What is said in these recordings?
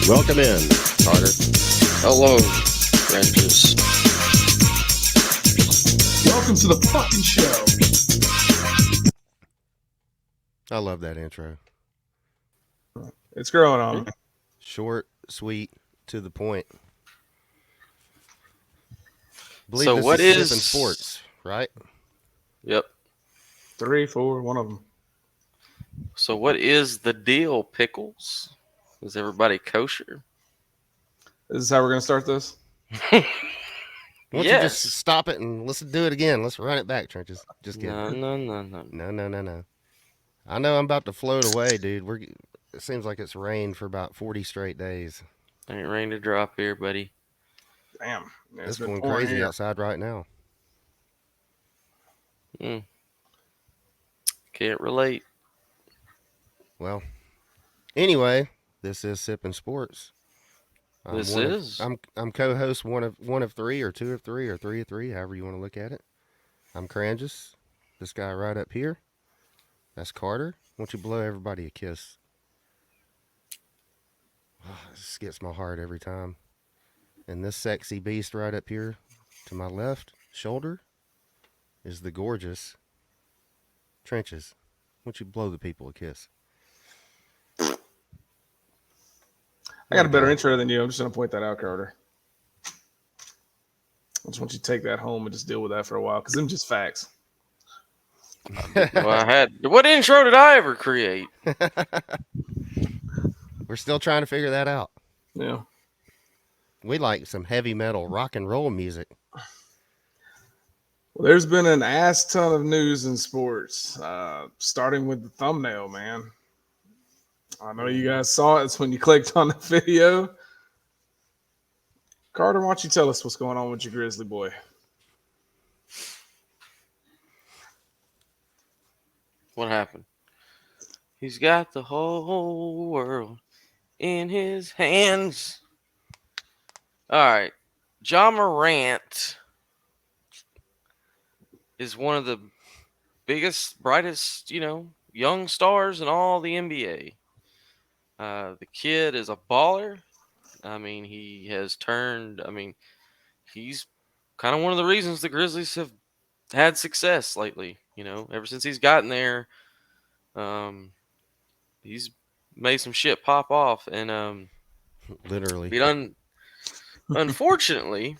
Welcome in, Carter. Hello, Rangers. Welcome to the fucking show. I love that intro. It's growing on me. Short, sweet, to the point. Believe So this what is is Sipping Sports, right? Yep. 3, 4, one of them. So what is the deal, Pickles? Is everybody kosher? This is how we're gonna start this. Why don't you Yes. just stop it and let's do it again? Let's run it back, Trenches. Just kidding. No. No. I know I'm about to float away, dude. It seems like it's rained for about 40 straight days. Ain't rain to drop here, buddy. Damn, yeah, It's been going pouring crazy here. outside right now. Can't relate. Well, anyway, this is Sipping Sports. I'm co-host one of three, or two of three, or three of three, however you want to look at it. I'm Crangus. This guy right up here. That's Carter. Why don't you blow everybody a kiss? Oh, this gets my heart every time. And this sexy beast right up here to my left shoulder is the gorgeous Trenches. Why don't you blow the people a kiss? I got a better intro than you. I'm just gonna point that out, Carter. I just want you to take that home and just deal with that for a while, because them just facts. Well, what intro did I ever create? We're still trying to figure that out. Yeah. We like some heavy metal rock and roll music. Well, there's been an ass ton of news in sports, starting with the thumbnail, man. I know you guys saw it. It's when you clicked on the video. Carter, why don't you tell us what's going on with your Grizzly boy? What happened? He's got the whole world in his hands. All right. Ja Morant is one of the biggest, brightest, young stars in all the NBA. The kid is a baller. I mean, he's kind of one of the reasons the Grizzlies have had success lately. Ever since he's gotten there, he's made some shit pop off. And Literally. unfortunately,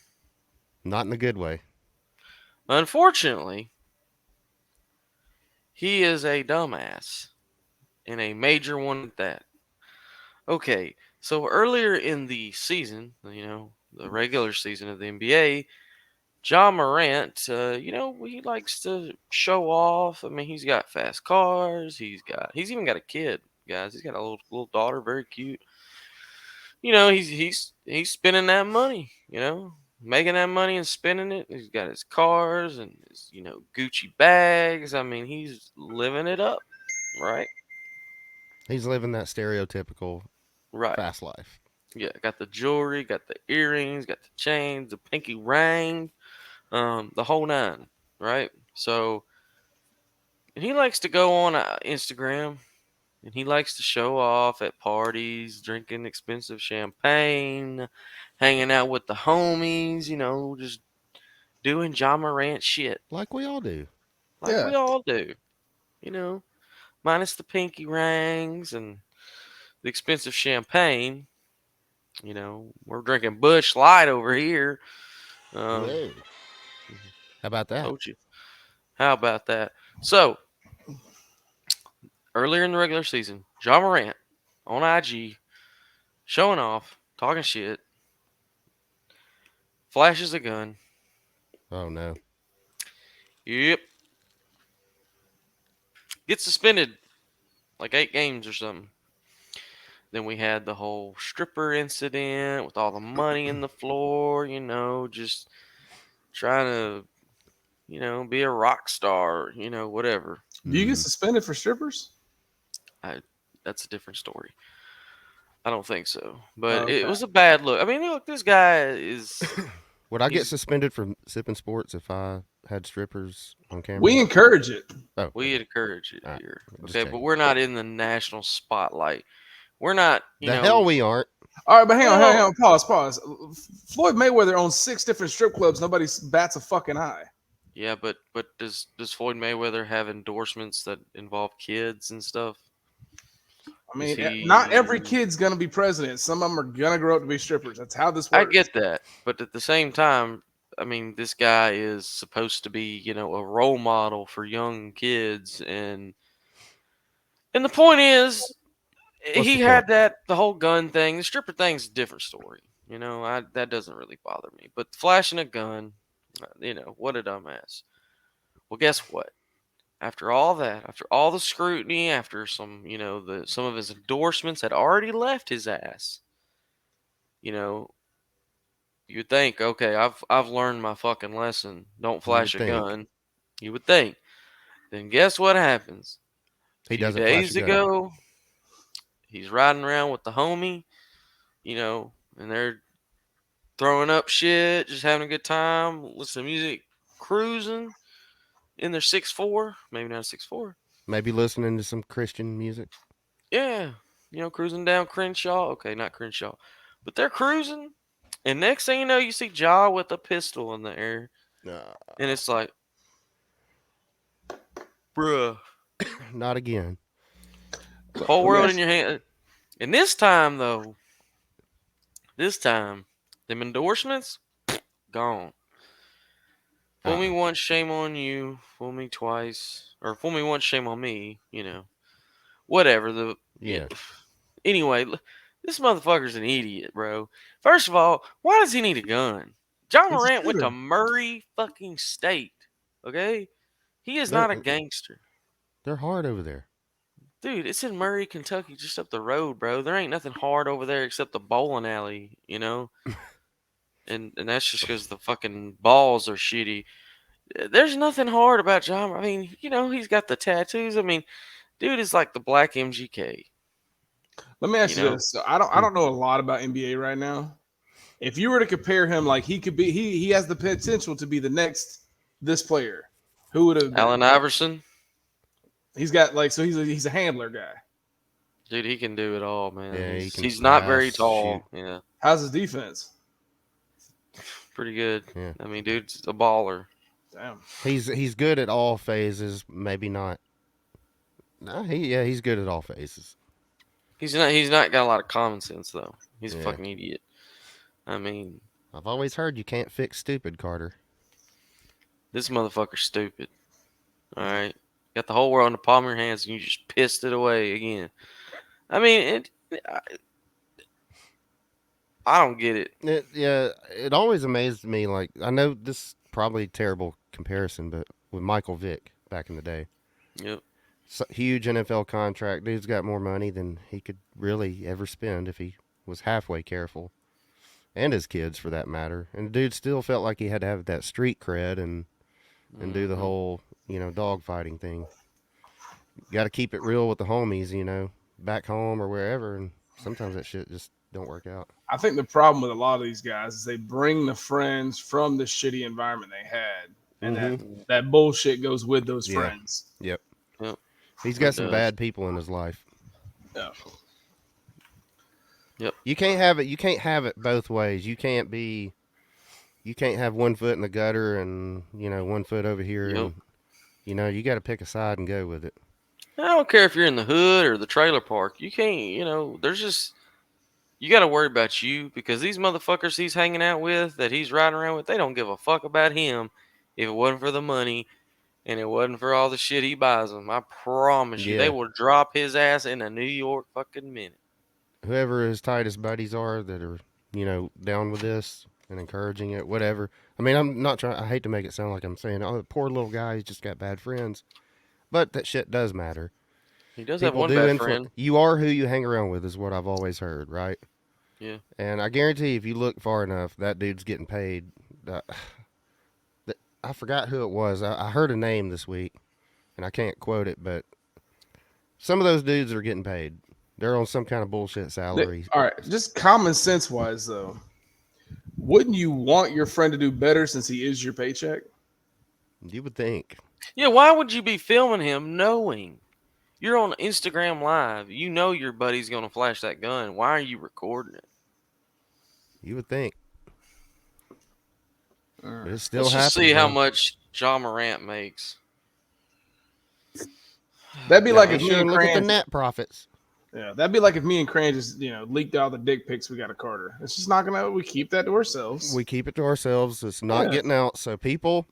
Not in a good way. he is a dumbass, and a major one at that. Okay, so earlier in the season, the regular season of the NBA, Ja Morant, he likes to show off. I mean, he's got fast cars. He's even got a kid, guys. He's got a little daughter, very cute. He's spending that money. Making that money and spending it. He's got his cars and his Gucci bags. I mean, he's living it up, right? He's living that stereotypical fast life. Yeah, got the jewelry, got the earrings, got the chains, the pinky ring, the whole nine, right? So, and he likes to go on Instagram, and he likes to show off at parties, drinking expensive champagne, hanging out with the homies, just doing Ja Morant shit. Like we all do. We all do. Minus the pinky rings and the expensive champagne. We're drinking Busch Light over here. Whoa. How about that? Told you. How about that? So, earlier in the regular season, Ja Morant on IG, showing off, talking shit, flashes a gun. Oh, no. Yep. Gets suspended like 8 games or something. Then we had the whole stripper incident with all the money in the floor, just trying to, be a rock star, whatever. Do you get suspended for strippers? That's a different story. I don't think so. But It was a bad look. I mean, look, this guy is... Would I get suspended from Sipping Sports if I had strippers on camera? We encourage it. Oh, we encourage it right. here. Okay, but we're not in the national spotlight. We're not. The hell we aren't. All right, but hang on. Pause. Floyd Mayweather owns 6 different strip clubs. Nobody bats a fucking eye. Yeah, but does Floyd Mayweather have endorsements that involve kids and stuff? I mean, not every kid's gonna be president. Some of them are gonna grow up to be strippers. That's how this works. I get that, but at the same time, I mean, this guy is supposed to be, a role model for young kids, and the point is, he had the whole gun thing. The stripper thing's a different story. That doesn't really bother me. But flashing a gun, what a dumbass. Well, guess what? After all that, after all the scrutiny, after some, some of his endorsements had already left his ass, you'd think, okay, I've learned my fucking lesson. Don't flash a gun. You would think. Then guess what happens? He doesn't. Days ago, he's riding around with the homie, and they're throwing up shit, just having a good time, listening to music, cruising in their 6'4", maybe not 6'4". Maybe listening to some Christian music. Yeah, cruising down Crenshaw. Okay, not Crenshaw, but they're cruising, and next thing you know, you see Ja with a pistol in the air, and it's like, bruh, not again. Whole world in your hand. And this time, them endorsements, gone. Fool me once, shame on you. Fool me twice, or fool me once, shame on me. Whatever. Anyway, this motherfucker's an idiot, bro. First of all, why does he need a gun? John Morant went to Murray fucking State. Okay, he is not a gangster. They're hard over there. Dude, it's in Murray, Kentucky, just up the road, bro. There ain't nothing hard over there except the bowling alley, and that's just because the fucking balls are shitty. There's nothing hard about John. I mean, he's got the tattoos. I mean, dude is like the black MGK. Let me ask you this. So I don't know a lot about NBA right now. If you were to compare him, like he could be, he has the potential to be the next this player. Who would have? Allen Iverson. He's got he's a handler guy. Dude, he can do it all, man. Yeah, he's not very tall. Shoot. Yeah. How's his defense? Pretty good. Yeah. I mean, dude's a baller. Damn. He's good at all phases. Maybe not. No, he's good at all phases. He's not got a lot of common sense though. He's a fucking idiot. I mean, I've always heard you can't fix stupid, Carter. This motherfucker's stupid. All right. Got the whole world in the palm of your hands, and you just pissed it away again. I mean, I don't get it. It always amazed me. Like, I know this is probably a terrible comparison, but with Michael Vick back in the day. Yep. Huge NFL contract. Dude's got more money than he could really ever spend if he was halfway careful. And his kids, for that matter. And the dude still felt like he had to have that street cred and do the whole, dog fighting thing. Got to keep it real with the homies, back home or wherever. And sometimes that shit just don't work out. I think the problem with a lot of these guys is they bring the friends from the shitty environment they had. And that bullshit goes with those friends. Yep. He's got some bad people in his life. Yeah. Yep. You can't have it both ways. You can't have 1 foot in the gutter and 1 foot over here. Yep. And you got to pick a side and go with it. I don't care if you're in the hood or the trailer park. You can't. There's just, you got to worry about you, because these motherfuckers he's hanging out with, that he's riding around with, they don't give a fuck about him if it wasn't for the money and it wasn't for all the shit he buys them. I promise you, they will drop his ass in a New York fucking minute. Whoever his tightest buddies are that are, down with this and encouraging it, whatever. I mean, I'm not trying, I hate to make it sound like I'm saying, oh, the poor little guy, he's just got bad friends. But that shit does matter. He does have one bad friend. You are who you hang around with, is what I've always heard, right? Yeah. And I guarantee if you look far enough, that dude's getting paid. I forgot who it was. I heard a name this week, and I can't quote it, but some of those dudes are getting paid. They're on some kind of bullshit salary. All right, just common sense wise, though, wouldn't you want your friend to do better since he is your paycheck? You would think. Yeah, why would you be filming him knowing You're on Instagram Live. You know your buddy's going to flash that gun. Why are you recording it? You would think. But it still Let's happens. just see how much Ja Morant makes. That'd be like if me and look at the net profits. Yeah, that'd be like if me and Cran just leaked all the dick pics we got of Carter. It's just not gonna. We keep that to ourselves. We keep it to ourselves. It's not getting out. So people,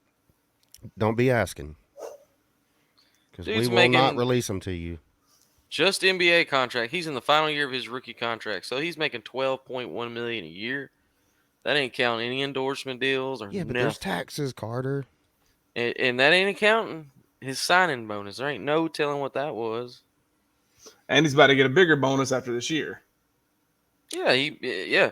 don't be asking, because we will not release them to you. Just NBA contract. He's in the final year of his rookie contract, so he's making $12.1 million a year. That ain't counting any endorsement deals or but there's taxes, Carter. And that ain't accounting his signing bonus. There ain't no telling what that was. And he's about to get a bigger bonus after this year. Yeah,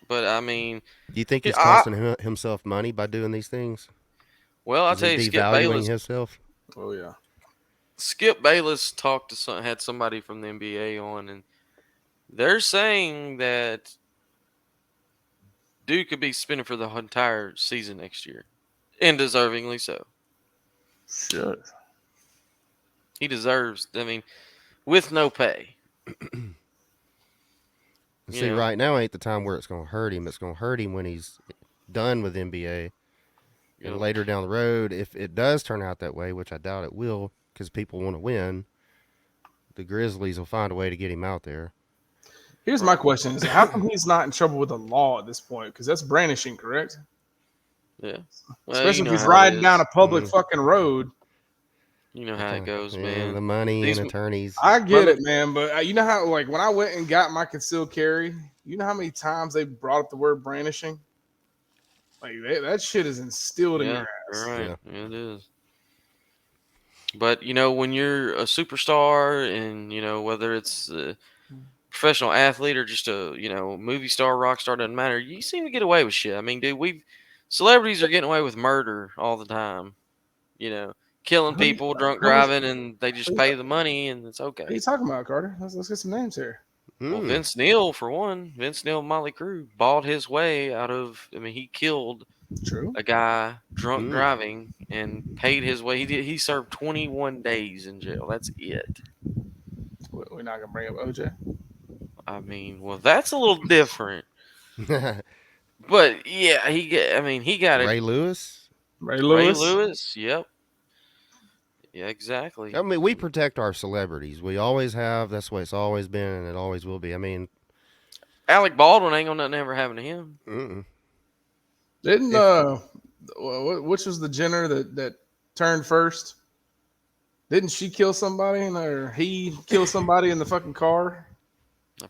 but I mean, do you think he's costing himself money by doing these things? Well, I'll tell you, Skip Bayless himself. Oh yeah, Skip Bayless had somebody from the NBA on, and they're saying that Duke could be spending for the entire season next year, and deservingly so. Sure. He deserves. I mean, with no pay. See, right now ain't the time where it's going to hurt him. It's going to hurt him when he's done with NBA. And later down the road, if it does turn out that way, which I doubt it will, because people want to win, the Grizzlies will find a way to get him out there. Here's my question: is how come he's not in trouble with the law at this point? Because that's brandishing, correct? Yeah. Well, especially if he's riding down a public fucking road. You know how it goes, man. The money and attorneys. I get it, man. But you know how, like, when I went and got my concealed carry, you know how many times they brought up the word brandishing? Like, that shit is instilled in your ass. Right. Yeah, it is. But, when you're a superstar and, whether it's a professional athlete or just a, movie star, rock star, doesn't matter. You seem to get away with shit. I mean, dude, celebrities are getting away with murder all the time, killing people, drunk driving, and they just pay the money, and it's okay. What are you talking about, Carter? Let's get some names here. Well, Vince Neil, for one. Vince Neil, Motley Crue, bought his way out of. I mean, he killed a guy drunk driving and paid his way. He served 21 days in jail. That's it. We're not gonna bring up OJ. I mean, well, that's a little different. But yeah, he got it. Ray Lewis. Ray Lewis. Yep. Yeah, exactly. I mean, we protect our celebrities. We always have. That's the way it's always been, and it always will be. I mean, Alec Baldwin ain't gonna nothing ever happen to him. Didn't which was the Jenner that turned first? Didn't she kill somebody, or he killed somebody in the fucking car?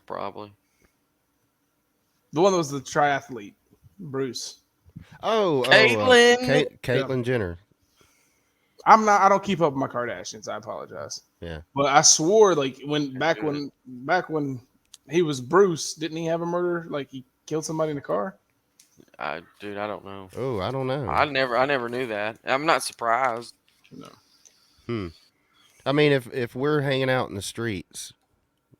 Probably. The one that was the triathlete, Bruce. Caitlyn Jenner. I don't keep up with my Kardashians. I apologize. Yeah. But I swore, like, back when he was Bruce, didn't he have a murder? Like, he killed somebody in the car? Dude, I don't know. Oh, I don't know. I never knew that. I'm not surprised. No. I mean, if we're hanging out in the streets,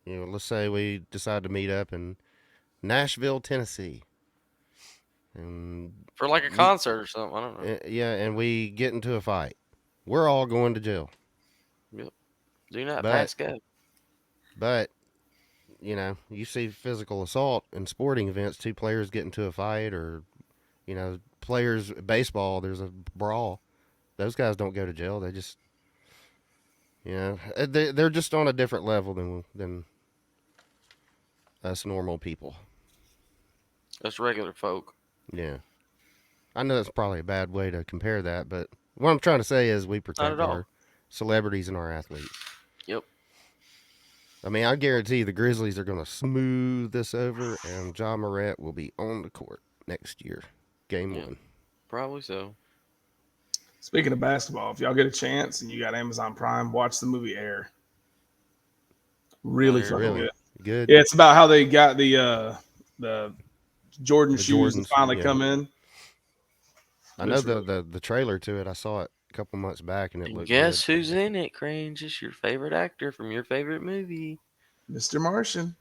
let's say we decide to meet up in Nashville, Tennessee, and for like a concert or something, I don't know. Yeah, and we get into a fight. We're all going to jail. Yep. Do not pass go. But, you see physical assault in sporting events, two players get into a fight, or, players, baseball, there's a brawl. Those guys don't go to jail. They just, they're just on a different level than us normal people. Us regular folk. Yeah. I know that's probably a bad way to compare that, but what I'm trying to say is we protect our celebrities and our athletes. Yep. I mean, I guarantee the Grizzlies are going to smooth this over, and Ja Morant will be on the court next year. Game 1. Probably so. Speaking of basketball, if y'all get a chance and you got Amazon Prime, watch the movie Air. Really fucking good. Yeah, it's about how they got the Jordan shoes to finally come in. I know the trailer to it. I saw it a couple months back, and it looked Guess good. who's in it, Crane? Just your favorite actor from your favorite movie. Mr. Martian.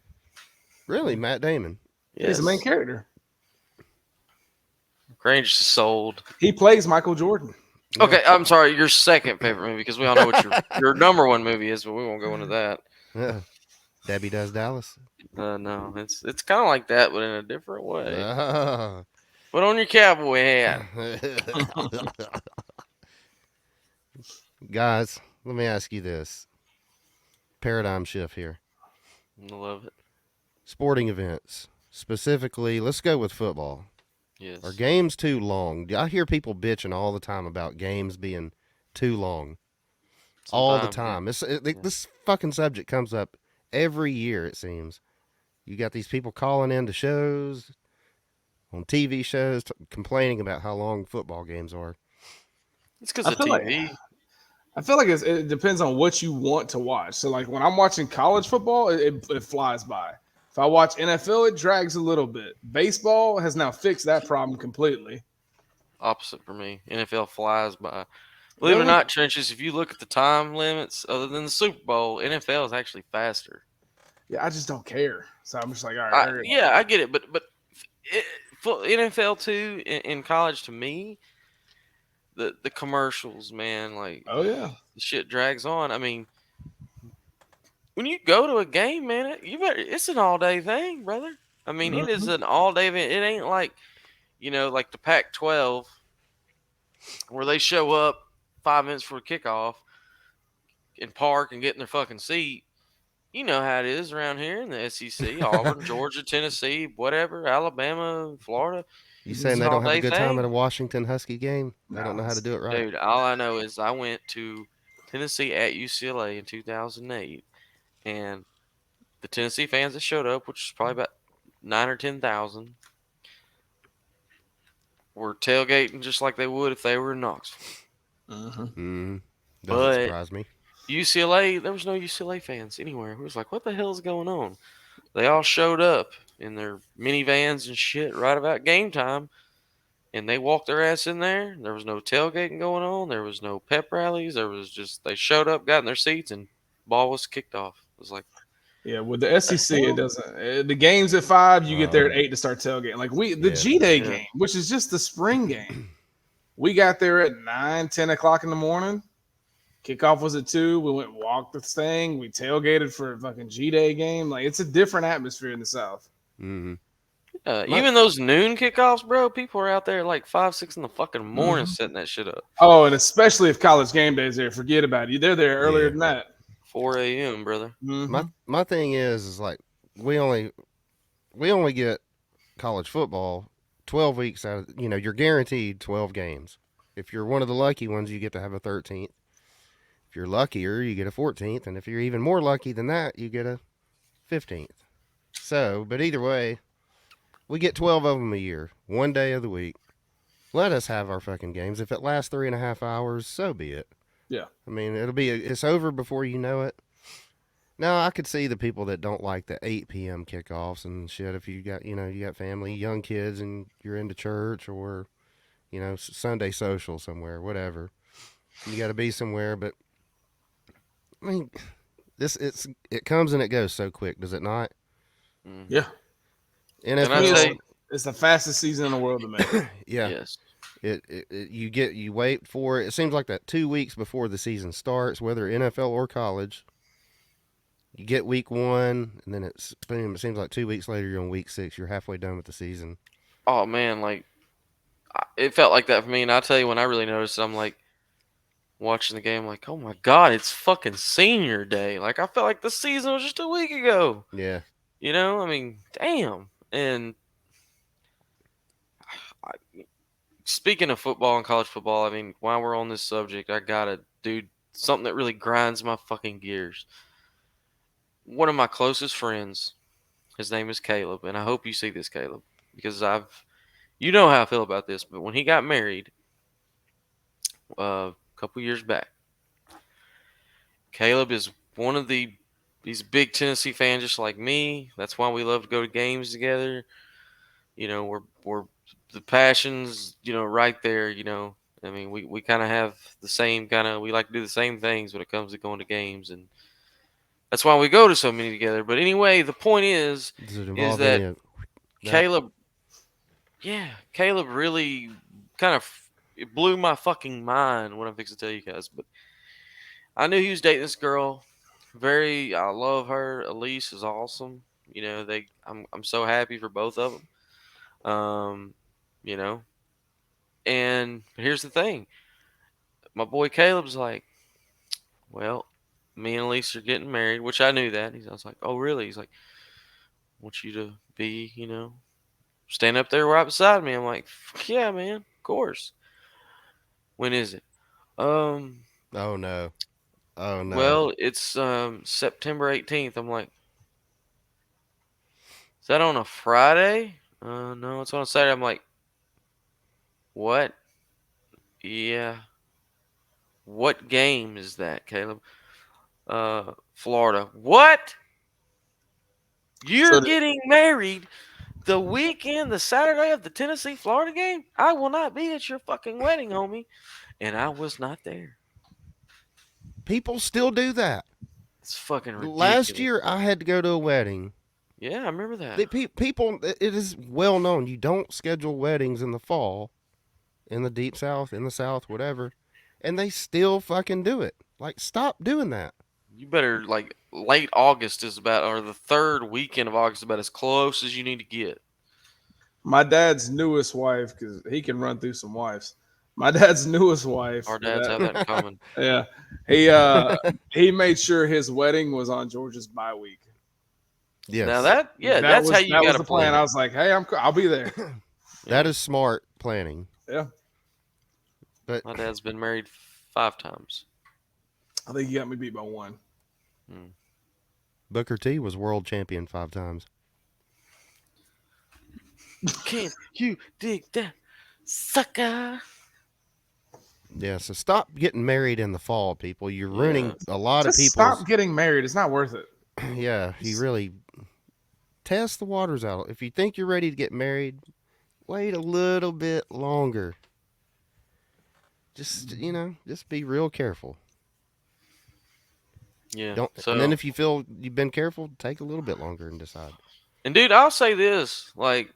Really? Matt Damon? Yes. He's the main character. Crane's just sold. He plays Michael Jordan. Okay, I'm sorry. Your second favorite movie, because we all know what your number one movie is, but we won't go into that. Debbie Does Dallas. No, it's kind of like that, but in a different way. Put on your cowboy hat. Guys, let me ask you this. Paradigm shift here. I love it. Sporting events. Specifically, let's go with football. Yes. Are games too long? I hear people bitching all the time about games being too long. All the time. Yeah. This fucking subject comes up every year, it seems. You got these people calling into shows, on TV shows, complaining about how long football games are. It's because of TV. I feel like it depends on what you want to watch. So, like, when I'm watching college football, it flies by. If I watch NFL, it drags a little bit. Baseball has now fixed that problem completely. Opposite for me. NFL flies by. Believe it or not, Trenches, if you look at the time limits, other than the Super Bowl, NFL is actually faster. Yeah, I just don't care. So I'm just like, all right. Yeah, I get it. But NFL, too, in college, to me, the commercials, man, like, oh, yeah. The shit drags on. I mean, when you go to a game, man, it's an all-day thing, brother. I mean, It is an all-day event. It ain't like, like the Pac-12 where they show up 5 minutes before kickoff and park and get in their fucking seat. You know how it is around here in the SEC, Auburn, Georgia, Tennessee, whatever, Alabama, Florida. You saying they don't have a good time at a Washington Husky game? They don't know how to do it right? Dude, all I know is I went to Tennessee at UCLA in 2008, and the Tennessee fans that showed up, which was probably about 9 or 10,000, were tailgating just like they would if they were in Knoxville. Doesn't surprise me. UCLA, there was no UCLA fans anywhere. We was like, what the hell is going on? They all showed up in their minivans and shit right about game time, and they walked their ass in there. There was no tailgating going on. There was no pep rallies. There was just, they showed up, got in their seats, and ball was kicked off. It was like, yeah, with the SEC, it doesn't. The game's at 5. You get there at 8 to start tailgating. Like the G-Day game, which is just the spring game. We got there at 9, 10 o'clock in the morning. Kickoff was at 2. We went and walked the thing. We tailgated for a fucking G-Day game. Like, it's a different atmosphere in the South. Even those noon kickoffs, bro, people are out there at like 5, 6 in the fucking morning setting that shit up. Oh, and especially if college game day is there, forget about it. They're there earlier than that. 4 a.m., brother. My thing is like we only get college football 12 weeks out of, you're guaranteed 12 games. If you're one of the lucky ones, you get to have a 13th. If you're luckier, you get a 14th, and if you're even more lucky than that, you get a 15th. So, but either way, we get 12 of them a year, one day of the week. Let us have our fucking games. If it lasts 3.5 hours, so be it. Yeah. I mean, it's over before you know it. Now, I could see the people that don't like the 8 p.m. kickoffs and shit. If you got, you got family, young kids, and you're into church or, Sunday social somewhere, whatever. You got to be somewhere, but I mean, it comes and it goes so quick, does it not? Yeah. NFL, it's the fastest season in the world to make. Yeah. Yes. You wait for it. It seems like that 2 weeks before the season starts, whether NFL or college. You get week 1, and then it seems like 2 weeks later you're on week 6. You're halfway done with the season. Oh man, like it felt like that for me. And I'll tell you when I really noticed it, I'm like watching the game, like, oh my god, it's fucking senior day. Like I felt like the season was just a week ago. Yeah. I mean, damn. And speaking of football and college football, I mean, while we're on this subject, I gotta do something that really grinds my fucking gears. One of my closest friends, his name is Caleb, and I hope you see this, Caleb, because you know how I feel about this, but when he got married a couple years back, Caleb is he's a big Tennessee fan just like me. That's why we love to go to games together. We're the passions, right there, I mean, we kind of have the same we like to do the same things when it comes to going to games, and that's why we go to so many together. But anyway, the point is that Caleb really kind of it blew my fucking mind what I'm fixing to tell you guys. But I knew he was dating this girl. I love her. Elise is awesome. You know, I'm so happy for both of them. You know, and here's the thing. My boy Caleb's like, well, me and Elise are getting married, which I knew that. I was like, oh, really? He's like, I want you to be, stand up there right beside me. I'm like, yeah, man, of course. When is it? Oh no. Oh no. Well, it's September 18th. I'm like, is that on a Friday? No, it's on a Saturday. I'm like, what? Yeah. What game is that, Caleb? Florida. What? You're getting married the weekend, the Saturday of the Tennessee Florida game? I will not be at your fucking wedding, homie. And I was not there. People still do that. It's fucking ridiculous. Last year, I had to go to a wedding. Yeah, I remember that. People, it is well known. You don't schedule weddings in the fall, in the deep south, in the south, whatever, and they still fucking do it. Like, stop doing that. You better, like, late August is about, or the third weekend of August is about as close as you need to get. My dad's newest wife, because he can run through some wives. My dad's newest wife. Our dads have that in common. Yeah, he made sure his wedding was on George's bye week. Yes. Now that's how you got to plan. I was like, hey, I'll be there. That is smart planning. Yeah. But my dad's been married 5 times. I think he got me beat by 1. Booker T was world champion 5 times. Can you dig that, sucker? Yeah, so stop getting married in the fall, people. You're ruining a lot of people. Stop getting married. It's not worth it. Yeah, you really test the waters out. If you think you're ready to get married, wait a little bit longer. Just, just be real careful. Yeah. And then if you feel you've been careful, take a little bit longer and decide. And dude, I'll say this, like,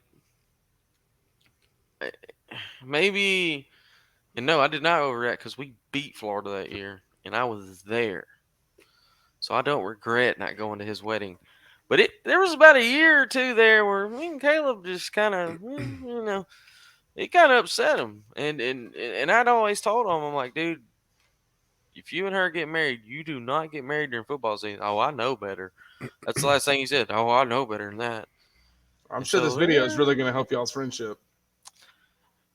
maybe, and no, I did not overreact because we beat Florida that year, and I was there, so I don't regret not going to his wedding. But there was about a year or two there where me and Caleb just kind of, it kind of upset him, and I'd always told him, I'm like, dude, if you and her get married, you do not get married during football season. Oh, I know better. That's the last thing he said. Oh, I know better than that. I'm sure this video is really going to help y'all's friendship.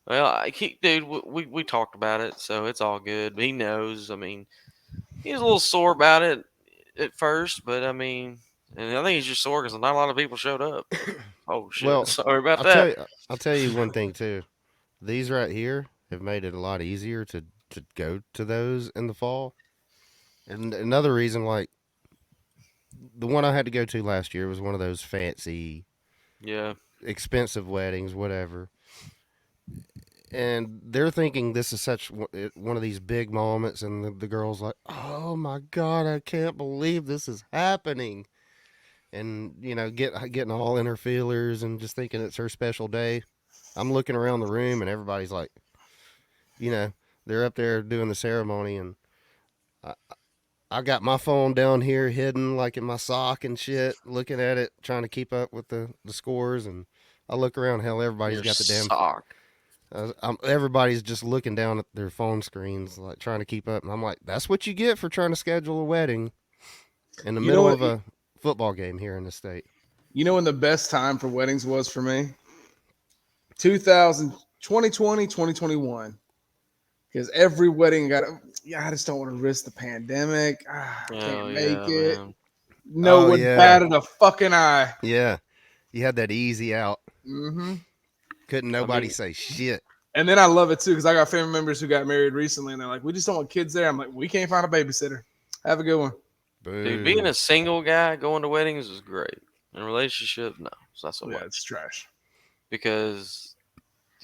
Well, dude, we talked about it, so it's all good. He knows. I mean, he was a little sore about it at first, but I mean, and I think he's just sore because not a lot of people showed up. Oh shit! Well, sorry about that. I'll tell you one thing too. These right here have made it a lot easier to go to those in the fall. And another reason, like the one I had to go to last year was one of those fancy, expensive weddings, whatever. And they're thinking this is such one of these big moments, and the girl's like, "Oh my God, I can't believe this is happening," and getting all in her feelers and just thinking it's her special day. I'm looking around the room, and everybody's like, they're up there doing the ceremony, and I got my phone down here hidden like in my sock and shit, looking at it, trying to keep up with the scores. And I look around, hell, everybody's got the damn sock. Everybody's just looking down at their phone screens, like trying to keep up. And I'm like, that's what you get for trying to schedule a wedding in the middle of a football game here in the state. You know when the best time for weddings was for me? 2020, 2021. Because every wedding I just don't want to risk the pandemic. I can't make it. Man. No one batted a fucking eye. Yeah. You had that easy out. Mm-hmm. Couldn't nobody say shit. And then I love it too, because I got family members who got married recently, and they're like, we just don't want kids there. I'm like, we can't find a babysitter. Have a good one. Boom. Dude, being a single guy going to weddings is great. In a relationship, no. So that's what it's trash. Because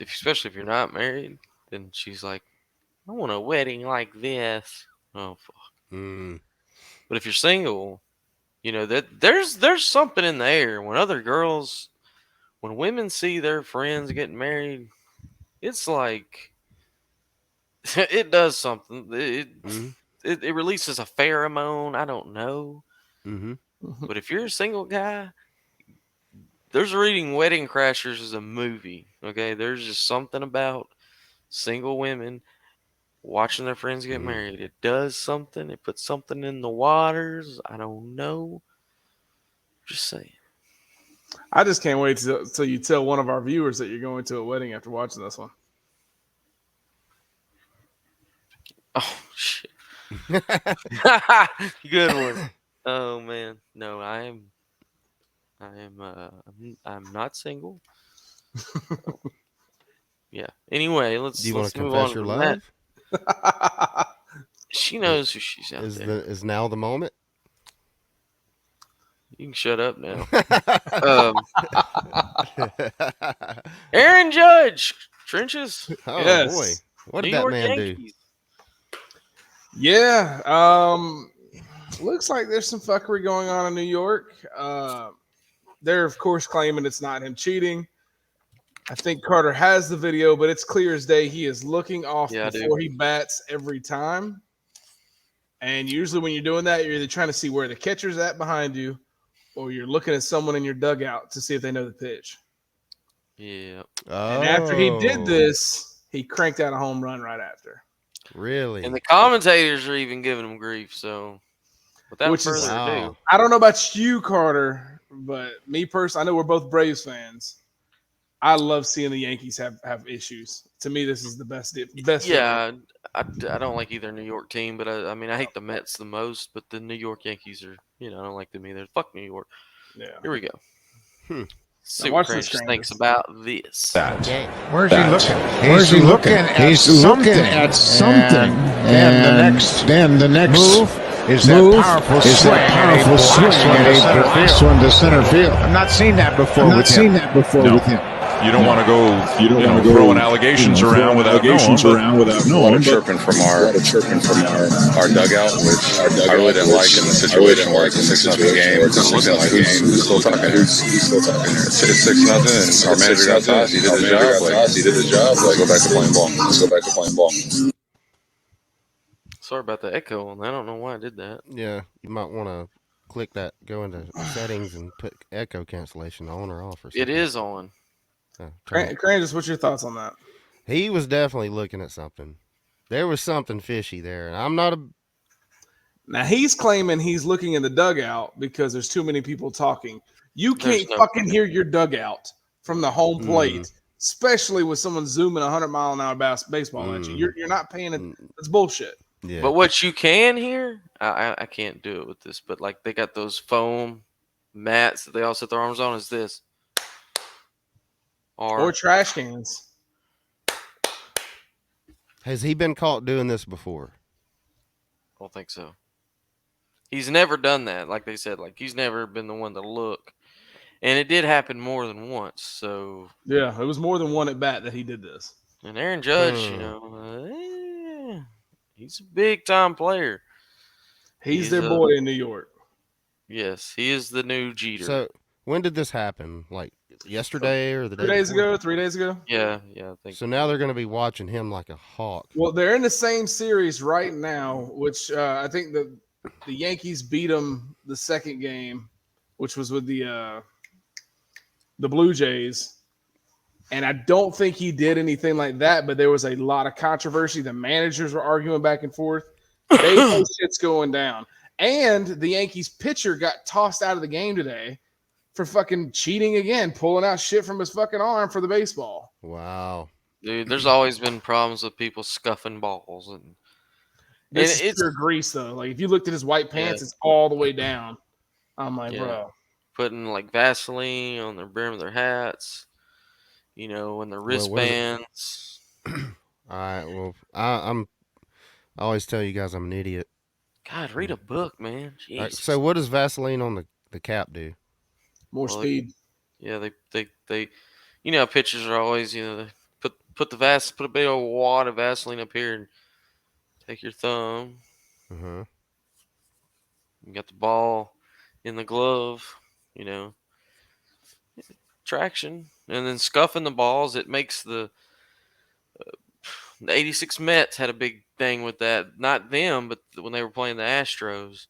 especially if you're not married, then she's like, I want a wedding like this. Oh fuck. Mm. But if you're single, that there's something in the air when women see their friends getting married, it's like it does something. Mm-hmm. It releases a pheromone. I don't know. Mm-hmm. But if you're a single guy, there's reading Wedding Crashers as a movie. Okay, there's just something about single women watching their friends get married. It does something. It puts something in the waters. I don't know. Just saying. I just can't wait till you tell one of our viewers that you're going to a wedding after watching this one. Oh shit. Good one. Oh man. No, I'm not single. Yeah. Anyway, let's Do you want to move on confess your from that. love? She knows who she's out there. Is now the moment? You can shut up now. Aaron Judge, Trenches. Oh Yes. boy, what did New that York man do? Yankees. Yeah. Looks like there's some fuckery going on in New York. They're of course claiming it's not him cheating. I think Carter has the video, but it's clear as day he is looking off before he bats every time. And usually when you're doing that, you're either trying to see where the catcher's at behind you, or you're looking at someone in your dugout to see if they know the pitch. Yeah. Oh. And after he did this, he cranked out a home run right after. Really? And the commentators are even giving him grief. So without further ado, I don't know about you, Carter, but me personally, I know we're both Braves fans. I love seeing the Yankees have issues. To me, this is the best. Yeah, I don't like either New York team, but I mean, I hate the Mets the most, but the New York Yankees are, I don't like them either. Fuck New York. Yeah. Here we go. See Now what watch this, Crash thinks about this. Where's he looking? He's looking at something. And the next move is that powerful swing at the center field. I've not seen that before with him. You don't want to go. You don't want to go throwing allegations around without knowing. A lot of chirping from our dugout, which I really didn't like in the situation where it's a 6-0 game. It's who's still talking. It's 6-0, and our manager got tossed. He did his job. Let's go back to playing ball. Sorry about the echo on that. I don't know why I did that. Yeah, you might want to click that, go into settings, and put echo cancellation on or off or something. It is on. Crandis, what's your thoughts on that? He was definitely looking at something. There was something fishy there, and I'm not a. Now he's claiming he's looking in the dugout because there's too many people talking. You can't fucking hear your dugout from the home plate, especially with someone zooming 100-mile-an-hour baseball at you. You're not paying it. That's bullshit. Yeah. But what you can hear, I can't do it with this, but like they got those foam mats that they all set their arms on. Is this or trash cans? Has he been caught doing this before? I don't think so. He's never done that. Like they said, like he's never been the one to look. And it did happen more than once. So yeah, it was more than one at bat that he did this. And Aaron Judge, he's a big time player. He's their boy in New York. Yes, he is the new Jeter. So when did this happen? Like yesterday or the day 3 days before? ago? 3 days ago? Yeah, I think so. Now they're going to be watching him like a hawk. Well, they're in the same series right now, which I think the Yankees beat them the second game, which was with the Blue Jays. And I don't think he did anything like that, but there was a lot of controversy. The managers were arguing back and forth. They know shit's going down. And the Yankees pitcher got tossed out of the game today for fucking cheating again, pulling out shit from his fucking arm for the baseball. Wow. Dude, there's always been problems with people scuffing balls. And it's pure grease, though. Like, if you looked at his white pants, it's all the way down. I'm like, bro. Putting, like, Vaseline on the brim of their hats. And the wristbands. All right. Well, I always tell you guys I'm an idiot. God, read a book, man. Right, so what does Vaseline on the cap do? More speed. Yeah, they pitchers are always, they put a big old wad of Vaseline up here and take your thumb. Uh-huh. You got the ball in the glove, traction, and then scuffing the balls. It makes the The '86 Mets had a big thing with that. Not them, but when they were playing the Astros.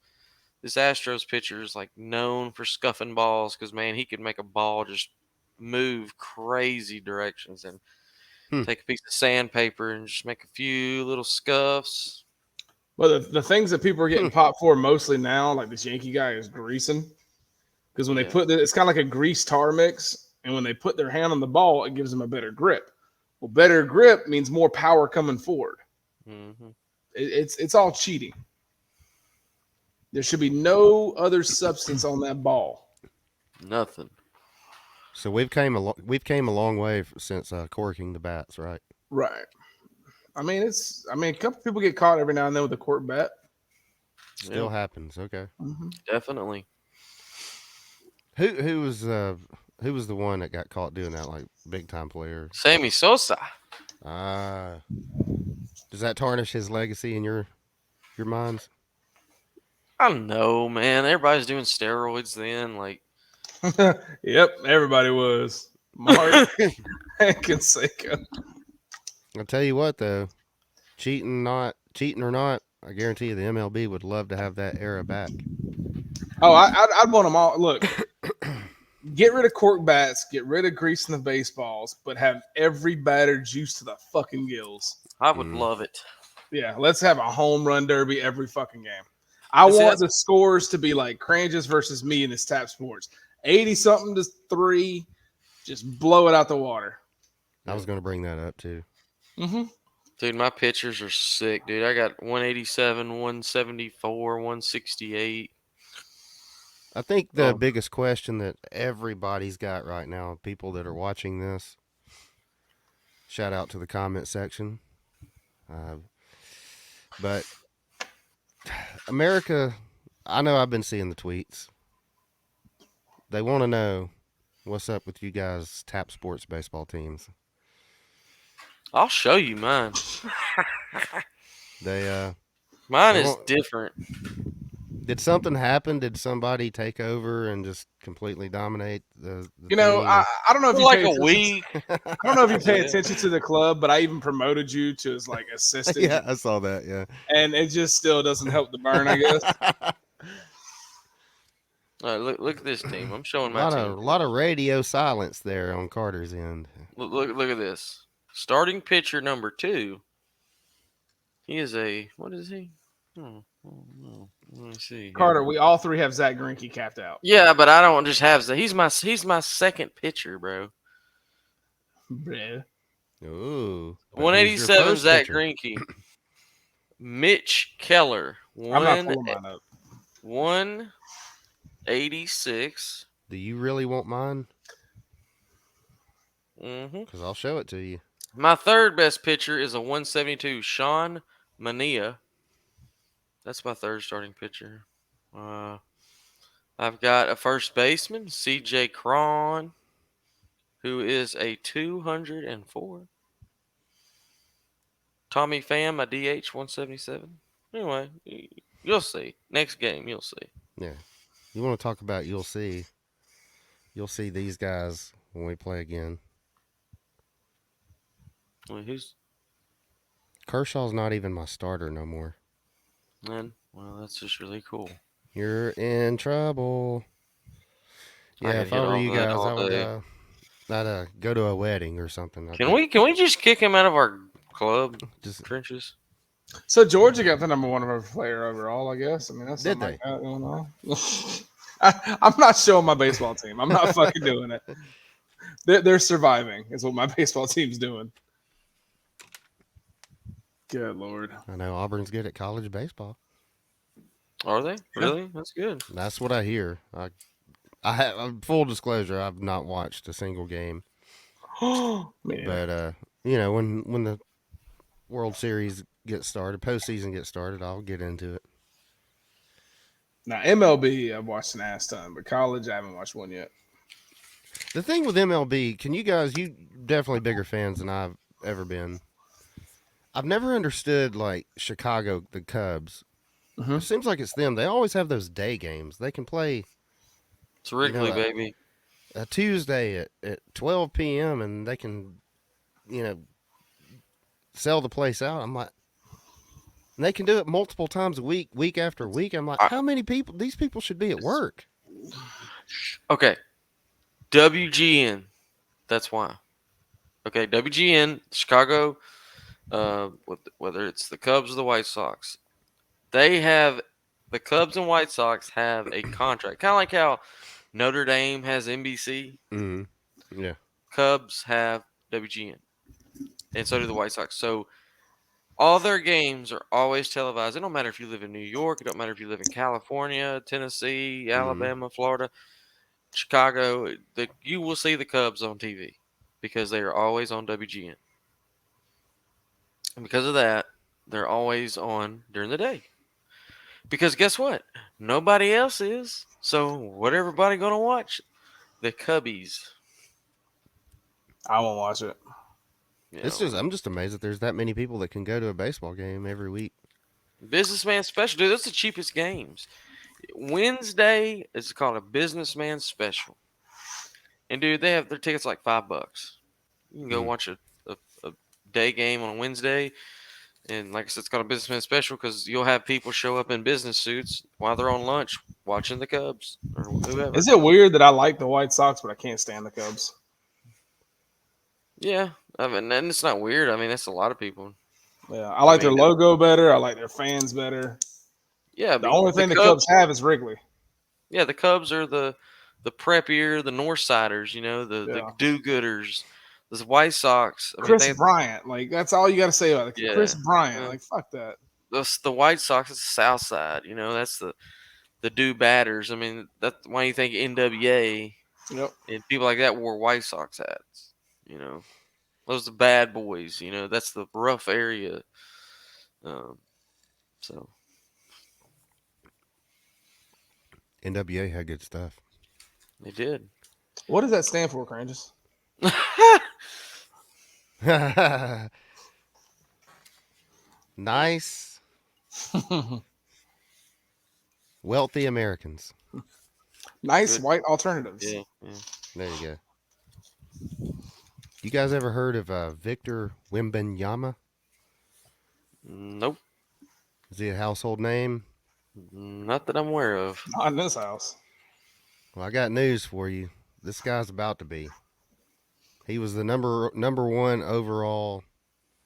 This Astros pitcher is like known for scuffing balls because man, he could make a ball just move crazy directions and take a piece of sandpaper and just make a few little scuffs. Well, the things that people are getting popped for mostly now, like this Yankee guy, is greasing. Because when they put it's kind of like a grease tar mix, and when they put their hand on the ball, it gives them a better grip. Well, better grip means more power coming forward. Mm-hmm. It's all cheating. There should be no other substance on that ball. Nothing. So we've came a long way since corking the bats, right? Right. I mean, a couple people get caught every now and then with a cork bat. Still happens. Okay. Mm-hmm. Definitely. Who was the one that got caught doing that, like big time player? Sammy Sosa. Does that tarnish his legacy in your minds? I don't know, man. Everybody's doing steroids then. Like, yep, everybody was. Mark and Canseco. I'll tell you what, though, cheating or not, I guarantee you the MLB would love to have that era back. Oh, I'd want them all. Look, get rid of cork bats, get rid of greasing the baseballs, but have every batter juice to the fucking gills. I would love it. Yeah, let's have a home run derby every fucking game. I want the scores to be like Cranges versus me in this Tap Sports. 80-something to 3. Just blow it out the water. I was going to bring that up, too. Mm-hmm. Dude, my pitchers are sick, dude. I got 187, 174, 168. I think the biggest question that everybody's got right now, people that are watching this, shout out to the comment section. But America, I know I've been seeing the tweets. They want to know what's up with you guys' Tap Sports baseball teams. I'll show you mine. Mine is different. Did something happen? Did somebody take over and just completely dominate the I don't know if you like a week. I don't know if you pay attention to the club, but I even promoted you to as like assistant. Yeah, I saw that. Yeah, and it just still doesn't help the burn, I guess. Look at this team. I'm showing my team. A lot of radio silence there on Carter's end. Look at this. Starting pitcher number 2. He is what is he? Oh, no. Let me see. Carter, we all 3 have Zach Greinke capped out. Yeah, but I don't just have Zach. He's my second pitcher, bro. Bruh. Ooh. 187 Zach Greinke. Mitch Keller. I'm not pulling mine up. 186. Do you really want mine? Mm-hmm. Because I'll show it to you. My third best pitcher is a 172, Sean Mania. That's my third starting pitcher. I've got a first baseman, CJ Cron, who is a 204. Tommy Pham, my DH, 177. Anyway, you'll see. Next game, you'll see. Yeah. You want to talk about you'll see. You'll see these guys when we play again. Well, Kershaw's not even my starter no more. Man, well, that's just really cool. You're in trouble. Yeah, if I were you guys, I would go to a wedding or something. Can we just kick him out of our club? Just trenches. So Georgia got the number 1 player overall, I guess. I mean, that's did they? Like that going on. I'm not showing my baseball team. I'm not fucking doing it. They're surviving. Is what my baseball team's doing. Good Lord. I know Auburn's good at college baseball. Are they? Really? Yeah. That's good. That's what I hear. I have full disclosure, I've not watched a single game. Man. But when the World Series gets started, postseason gets started, I'll get into it. Now MLB, I've watched an ass ton, but college I haven't watched one yet. The thing with MLB, you definitely bigger fans than I've ever been. I've never understood like Chicago, the Cubs. Mm-hmm. It seems like it's them. They always have those day games. They can play. It's Wrigley, baby. A Tuesday at 12 p.m. and they can, sell the place out. I'm like, and they can do it multiple times a week, week after week. I'm like, how many people? These people should be at work. Okay. WGN. That's why. Okay, WGN, Chicago, whether it's the Cubs or the White Sox, the Cubs and White Sox have a contract. Kind of like how Notre Dame has NBC. Mm-hmm. Yeah. Cubs have WGN. And so do the White Sox. So all their games are always televised. It don't matter if you live in New York. It don't matter if you live in California, Tennessee, Alabama, Florida, Chicago. You will see the Cubs on TV because they are always on WGN. And because of that, they're always on during the day. Because guess what? Nobody else is. So what everybody going to watch? The Cubbies. I won't watch it. I'm just amazed that there's that many people that can go to a baseball game every week. Businessman Special. Dude, that's the cheapest games. Wednesday is called a Businessman Special. And dude, they have their tickets like $5. You can go watch a day game on a Wednesday. And like I said, it's called a Businessman Special because you'll have people show up in business suits while they're on lunch watching the Cubs or whoever. Is it weird that I like the White Sox, but I can't stand the Cubs? Yeah. I mean, and it's not weird. I mean, that's a lot of people. Yeah, I like their logo better. I like their fans better. Yeah. The only thing the Cubs have is Wrigley. Yeah, the Cubs are the preppier, the Northsiders, the do-gooders. The White Sox. Chris Bryant. Like, that's all you got to say about it. Yeah, Chris Bryant. Like, fuck that. The White Sox is the South Side. That's the do-batters. I mean, that's why you think NWA and people like that wore White Sox hats. Those are the bad boys. That's the rough area. So NWA had good stuff. They did. What does that stand for, Cranges? Nice. Wealthy Americans. Nice good. White alternatives. Yeah. There you go. You guys ever heard of Victor Wembanyama? Nope. Is he a household name? Not that I'm aware of. Not in this house. Well, I got news for you. This guy's about to be. He was the number one overall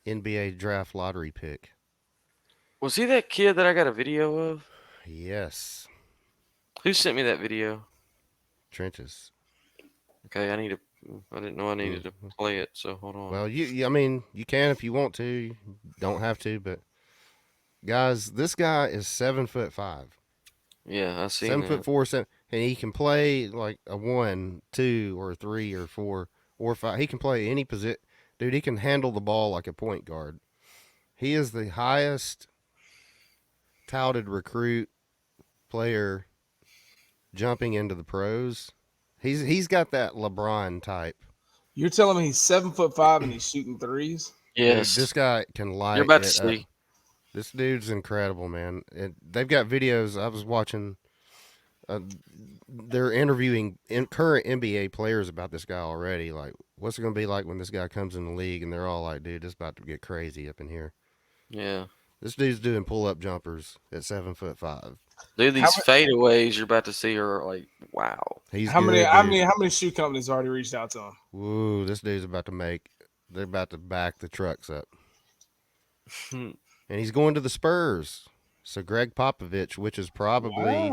NBA draft lottery pick. Was he that kid that I got a video of? Yes. Who sent me that video? Trenches. Okay, I didn't know I needed to play it, so hold on. Well, you can if you want to. You don't have to, but guys, this guy is 7'5". Yeah, I see. 7'4", and he can play like a 1, 2, or 3, or 4, or 5. He can play any position. Dude, he can handle the ball like a point guard. He is the highest touted recruit player jumping into the pros. He's got that LeBron type. You're telling me he's 7'5" and he's shooting threes? Yes. Dude, this guy can light. You're about to see. This dude's incredible, man. They've got videos. I was watching. They're interviewing current NBA players about this guy already. Like, what's it going to be like when this guy comes in the league? And they're all like, dude, it's about to get crazy up in here. Yeah. This dude's doing pull-up jumpers at 7'5". Dude, these fadeaways you're about to see are like, wow. How many shoe companies already reached out to him? Woo, this dude's they're about to back the trucks up. And he's going to the Spurs. So Greg Popovich, which is probably,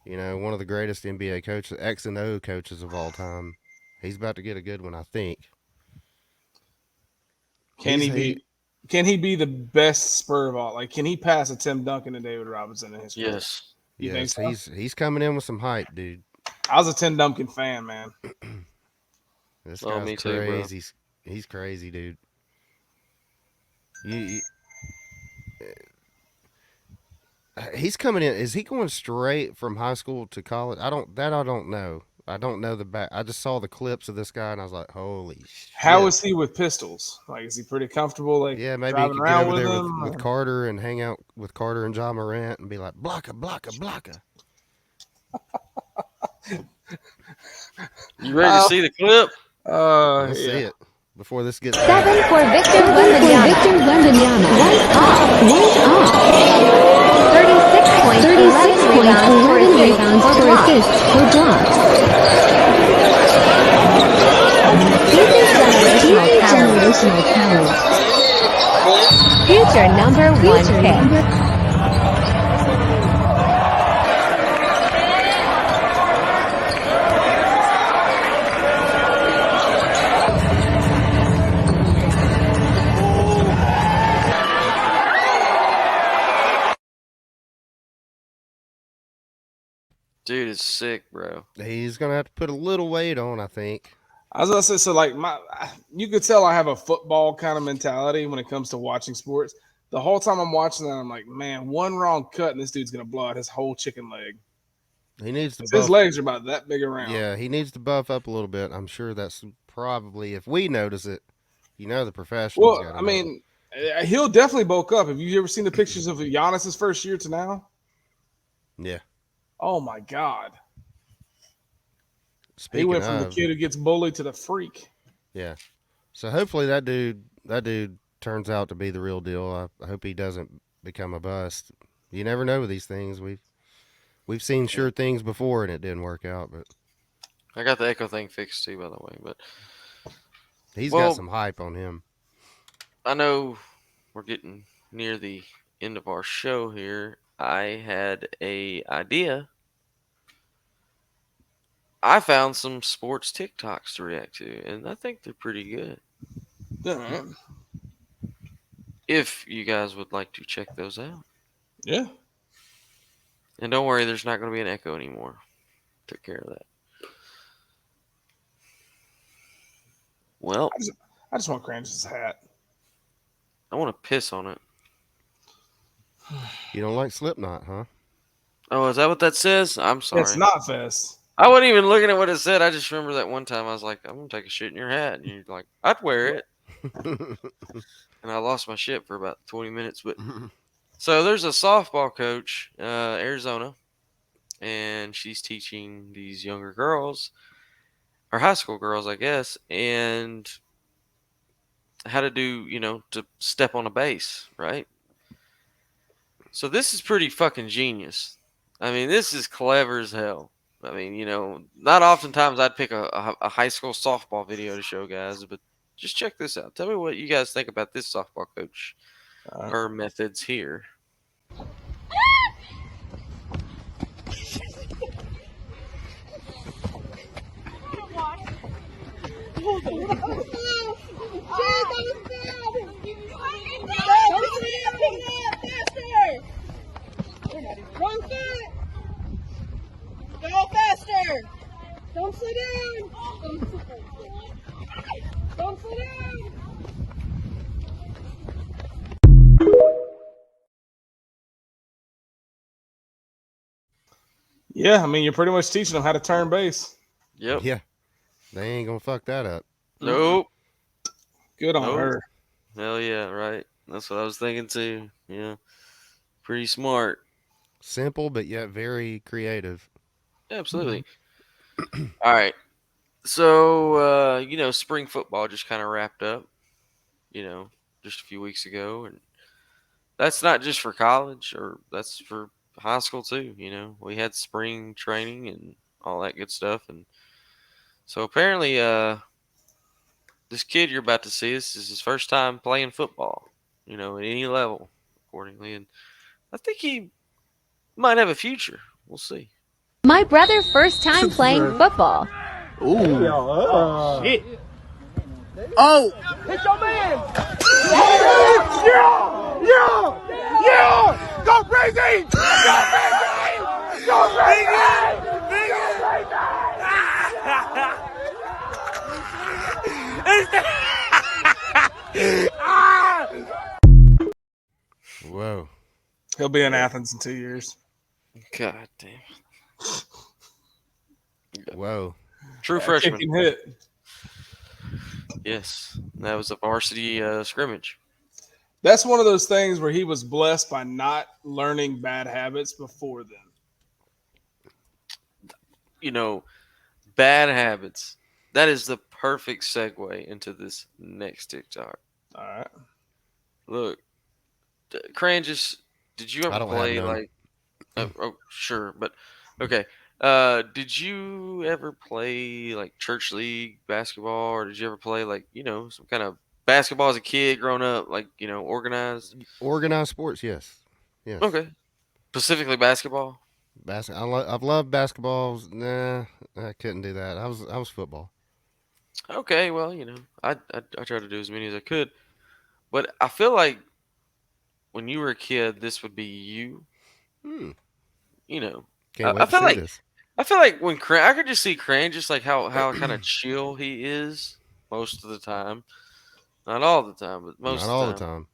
one of the greatest NBA coaches, X and O coaches of all time. He's about to get a good one, I think. Can he be the best Spur of all? Like, can he pass a Tim Duncan and David Robinson in his career? Yes. You think so? He's coming in with some hype, dude. I was a Tim Duncan fan, man. This guy's crazy. Too, he's crazy, dude. He's coming in. Is he going straight from high school to college? I don't know. I don't know the back. I just saw the clips of this guy, and I was like, "Holy shit!" How is he with pistols? Like, is he pretty comfortable? Like, yeah, maybe he could get over there with Carter and hang out with Carter and John Morant and be like, "Blocka, blocka, blocka." You ready to see the clip? Let's see it. before this gets 7 for Victor Wembanyama. One off. 36 points, 11 rebounds, 4 assists, 4 blocks. Generational talent. Future number 1 pick. Dude is sick, bro. He's gonna have to put a little weight on, I think. I was gonna say, so like you could tell I have a football kind of mentality when it comes to watching sports. The whole time I'm watching that, I'm like, man, one wrong cut and this dude's gonna blow out his whole chicken leg. He needs to. His legs are about that big around. Yeah, he needs to buff up a little bit. I'm sure that's probably, if we notice it, the professionals. Well, I mean, he'll definitely bulk up. Have you ever seen the pictures of Giannis's first year to now? Yeah. Oh my God. Speaking he went from the kid who gets bullied to the freak. Yeah. So hopefully that dude turns out to be the real deal. I hope he doesn't become a bust. You never know with these things. We've seen sure things before and it didn't work out, but I got the echo thing fixed too, by the way. But he's got some hype on him. I know we're getting near the end of our show here. I had a idea. I found some sports TikToks to react to, and I think they're pretty good. Yeah. If you guys would like to check those out. Yeah. And don't worry, there's not going to be an echo anymore. Took care of that. Well, I just want Cranch's hat. I want to piss on it. You don't like Slipknot, huh? Oh, is that what that says? I'm sorry. It's not Fest. I wasn't even looking at what it said. I just remember that one time I was like, I'm going to take a shit in your hat. And you're like, I'd wear it. And I lost my shit for about 20 minutes. But so there's a softball coach, Arizona, and she's teaching these younger girls, or high school girls, I guess, and how to do, to step on a base, right? So this is pretty fucking genius. I mean, this is clever as hell. I mean, not oftentimes I'd pick a high school softball video to show guys, but just check this out. Tell me what you guys think about this softball coach. Her methods here. Go faster! Don't sit down! Don't sit down! Yeah, I mean, you're pretty much teaching them how to turn base. Yep. Yeah. They ain't going to fuck that up. Nope. Good on her. Hell yeah, right. That's what I was thinking too. Yeah. Pretty smart. Simple, but yet very creative. Absolutely. All right. So, spring football just kind of wrapped up, just a few weeks ago. And that's not just for college, or that's for high school too. We had spring training and all that good stuff. And so apparently, this kid you're about to see, this is his first time playing football, at any level, accordingly. And I think he might have a future. We'll see. My brother's first time playing football. Ooh. Shit. Oh! Hit your man! Yeah! Go crazy! Go crazy! Go crazy! Whoa. He'll be in Athens in 2 years. God damn. Whoa. True freshman. Kick and hit. Yes. That was a varsity scrimmage. That's one of those things where he was blessed by not learning bad habits before then. Bad habits. That is the perfect segue into this next TikTok. All right. Look, Crangus, did you I ever don't have play none. like? Oh, sure, but okay. Did you ever play like church league basketball, or did you ever play like some kind of basketball as a kid growing up, like organized? Organized sports, yes. Okay, specifically basketball. I've loved basketballs. Nah, I couldn't do that. I was football. Okay, well, I tried to do as many as I could, but I feel like when you were a kid, this would be you. Can't wait I to feel see like this. I feel like when I could just see Crane, just like how kind of chill he is most of the time. Not all the time, but most Not of all the the time. time.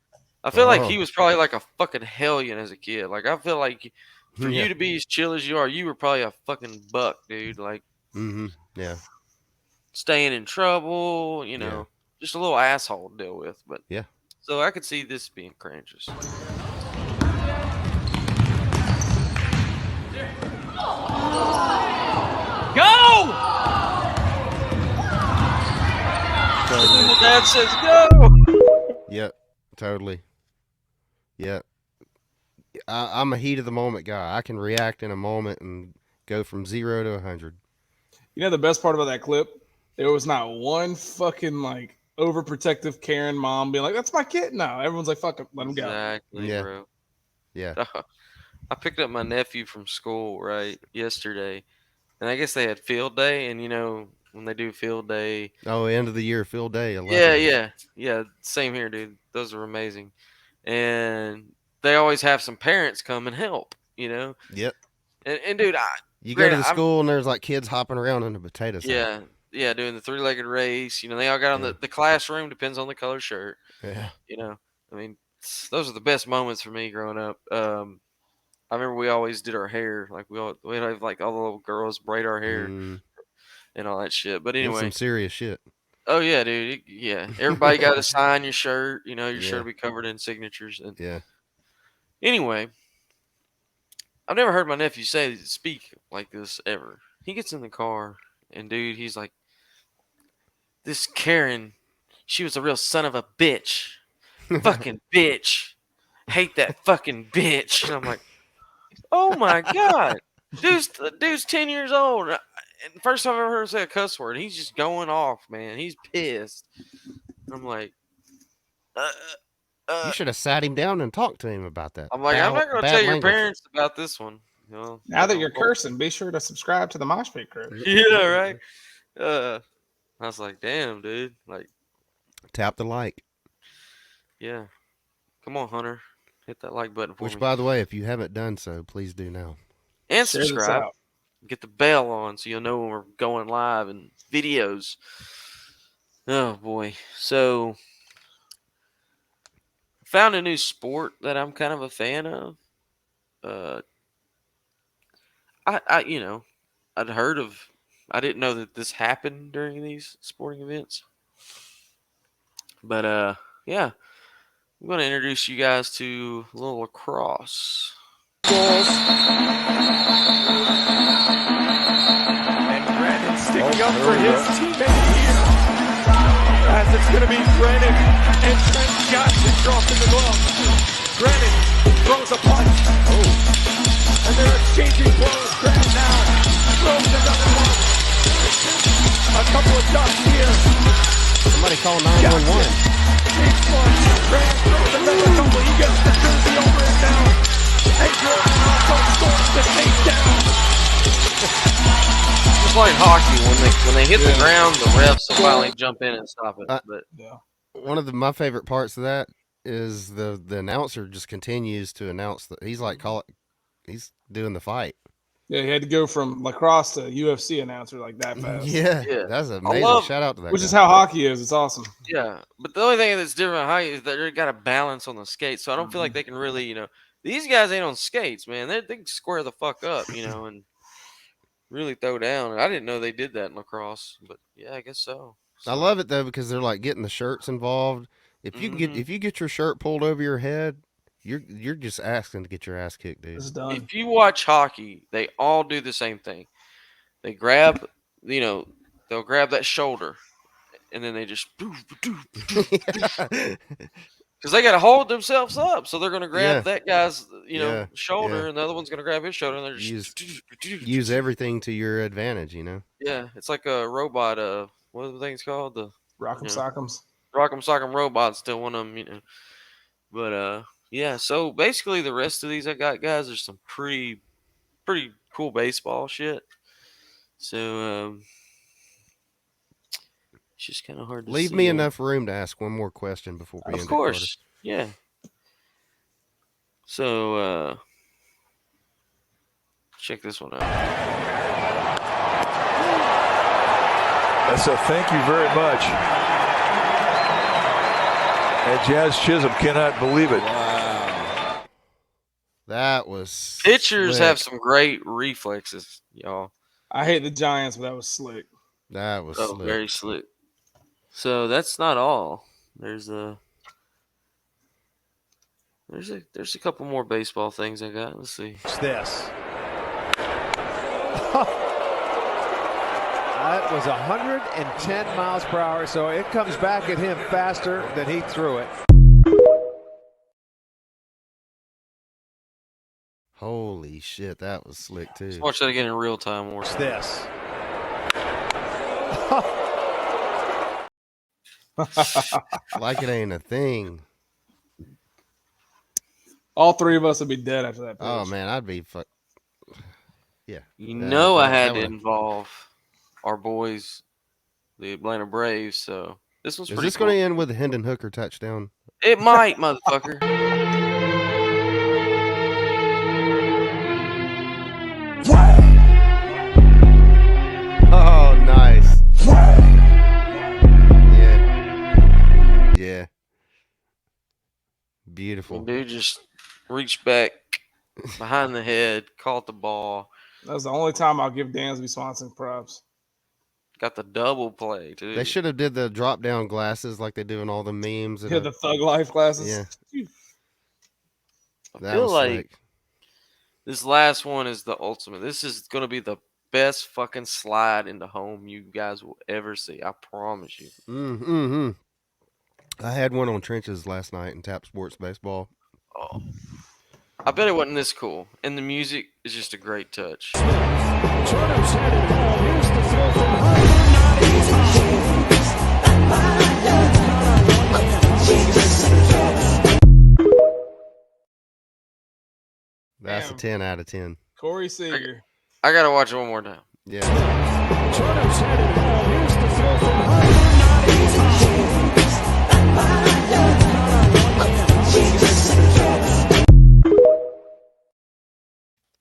I feel like Oh. he was probably like a fucking hellion as a kid. Like I feel like for Yeah. you to be as chill as you are, you were probably a fucking buck, dude. Like Yeah. staying in trouble, Yeah. just a little asshole to deal with. But Yeah. so I could see this being Crangus. Go! Dad says go. Yep. Totally. Yep. I'm a heat of the moment guy. I can react in a moment and go from 0 to 100. You know the best part about that clip? There was not one fucking like overprotective Karen mom being like, "That's my kid." No, everyone's like, "Fuck him, let him go." Exactly, Yeah. bro. Yeah. I picked up my nephew from school yesterday, and I guess they had field day, and when they do field day. Oh, end of the year field day. I love it. Yeah. Same here, dude. Those are amazing, and they always have some parents come and help. Yep. And dude, You go to the school and there's like kids hopping around in the potato sack. yeah, doing the 3-legged race. They all got on the classroom. Depends on the color shirt. Yeah. I mean, those are the best moments for me growing up. I remember we always did our hair. Like we'd have like all the little girls braid our hair and all that shit. But It's anyway, some serious shit. oh yeah, dude. Yeah, everybody got to sign your shirt. Your shirt will be covered in signatures. And Yeah. anyway, I've never heard my nephew speak like this ever. He gets in the car and dude, he's like, "This Karen, she was a real son of a bitch, fucking bitch. Hate that fucking bitch." And I'm like, "Oh my god, dude's 10 years old." And first time I ever heard him say a cuss word, he's just going off, man. He's pissed. I'm like, you should have sat him down and talked to him about that. I'm like, I'm not going to tell your parents about this one. Now that you're cursing, be sure to subscribe to the Mosh Pit Crew. Yeah, right. I was like, damn, dude. Like, tap the like. Yeah. Come on, Hunter. Hit that like button for me. Which, by the way, if you haven't done so, please do now. And subscribe. Get the bell on so you'll know when we're going live and videos. Oh, boy. So, found a new sport that I'm kind of a fan of. I'd heard of. I didn't know that this happened during these sporting events. But yeah, I'm going to introduce you guys to a little lacrosse. And Brandon sticking up for his teammate here. As it's going to be Brennan and Trent Johnson dropping the glove. Brennan throws a punch. And they're exchanging blows. Brennan now throws another one. A couple of ducks here. Somebody call 911. Big punch. Brennan throws another couple. He gets the jersey over it now. And Jordan also scores the takedown. It's like hockey when they hit the ground, the refs will finally jump in and stop it. But one of my favorite parts of that is the announcer just continues to announce that he's like he's doing the fight. Yeah, he had to go from lacrosse to UFC announcer like that fast. Yeah, that's amazing. Shout out to that. Which is how hockey is. It's awesome. Yeah, but the only thing that's different about hockey is that they got a balance on the skates, so I don't feel like they can really, these guys ain't on skates, man. They can square the fuck up, and really throw down. And I didn't know they did that in lacrosse, but yeah, I guess so. I love it though because they're like getting the shirts involved. If you get your shirt pulled over your head, you're just asking to get your ass kicked, dude. It's done. If you watch hockey, they all do the same thing. They grab, they'll grab that shoulder, and then they just because they got to hold themselves up, so they're going to grab that guy's shoulder, and the other one's going to grab his shoulder, and they're just use everything to your advantage. Yeah, it's like a robot. What are the things called? The Rock'em Sock'ems. Rock'em Sock'em Robots. Still one of them, But yeah. So basically, the rest of these I got, guys, are some pretty cool baseball shit. So it's just kind of hard to leave see me enough room to ask one more question before we end. Of course, yeah. So check this one out. So thank you very much. And Jazz Chisholm cannot believe it. Wow. That was pitchers slick. have some great reflexes, y'all. I hate the Giants, but that was slick. That was slick. Very slick. So that's not all. There's a couple more baseball things I got. Let's see. What's this? That was 110 miles per hour, so it comes back at him faster than he threw it. Holy shit, that was slick too. Let's watch that again in real time. What's this? Like it ain't a thing. All three of us would be dead after that pitch. Oh man, I'd be fuck. Yeah. I had to involve our boys, the Atlanta Braves. So this was Is pretty this cool. going to end with a Hendon Hooker touchdown? It might, motherfucker. Oh, nice. Yeah. Yeah. Beautiful. Dude just reached back behind the head, caught the ball. That's the only time I'll give Dansby Swanson props. Got the double play, too. They should have did the drop down glasses like they do in all the memes. Yeah, the Thug Life glasses. Yeah. I feel like this last one is the ultimate. This is going to be the best fucking slide into home you guys will ever see. I promise you. Mm-hmm. I had one on Trenches last night in Tap Sports Baseball. Oh, I bet it wasn't this cool. And the music is just a great touch. That's a 10 out of 10. Corey Seager. I got to watch it one more time. Yeah.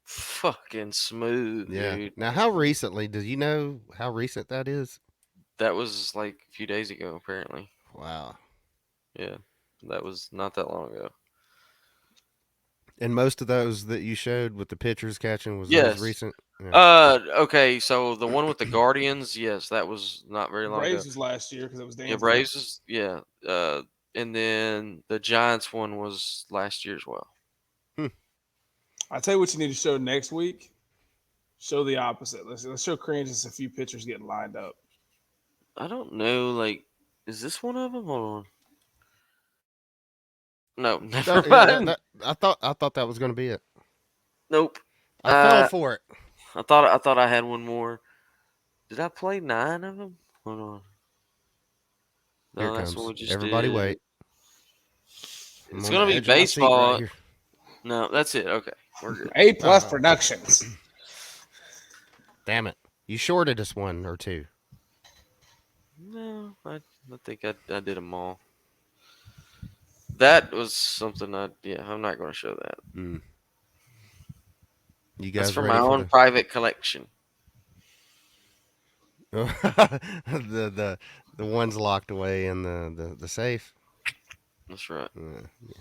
Fucking smooth, Yeah. dude. Now, how recently, do you know how recent that is? That was like a few days ago, apparently. Wow. Yeah. That was not that long ago. And most of those that you showed with the pitchers catching was Yes. those recent? Yeah. Okay, so the one with the Guardians, yes, that was not very long Braves ago. was last year because it was Dansby. Yeah, Braves was, yeah. And then the Giants one was last year as well. I tell you what you need to show next week. Show the opposite. Let's show Korean just a few pitchers getting lined up. I don't know, like, is this one of them? Hold on. No, never mind. I thought that was going to be it. Nope. I fell for it. I thought I had one more. Did I play 9 of them? Hold on. No, Here that's comes. what we just Everybody did. wait. It's going to be baseball. No, that's it. Okay. We're good. A+ Productions. Damn it. You shorted us one or two. No, I think I did them all. That was something I'm not going to show that. Mm. You guys That's from ready my for own private collection. the ones locked away in the safe. That's right. Yeah.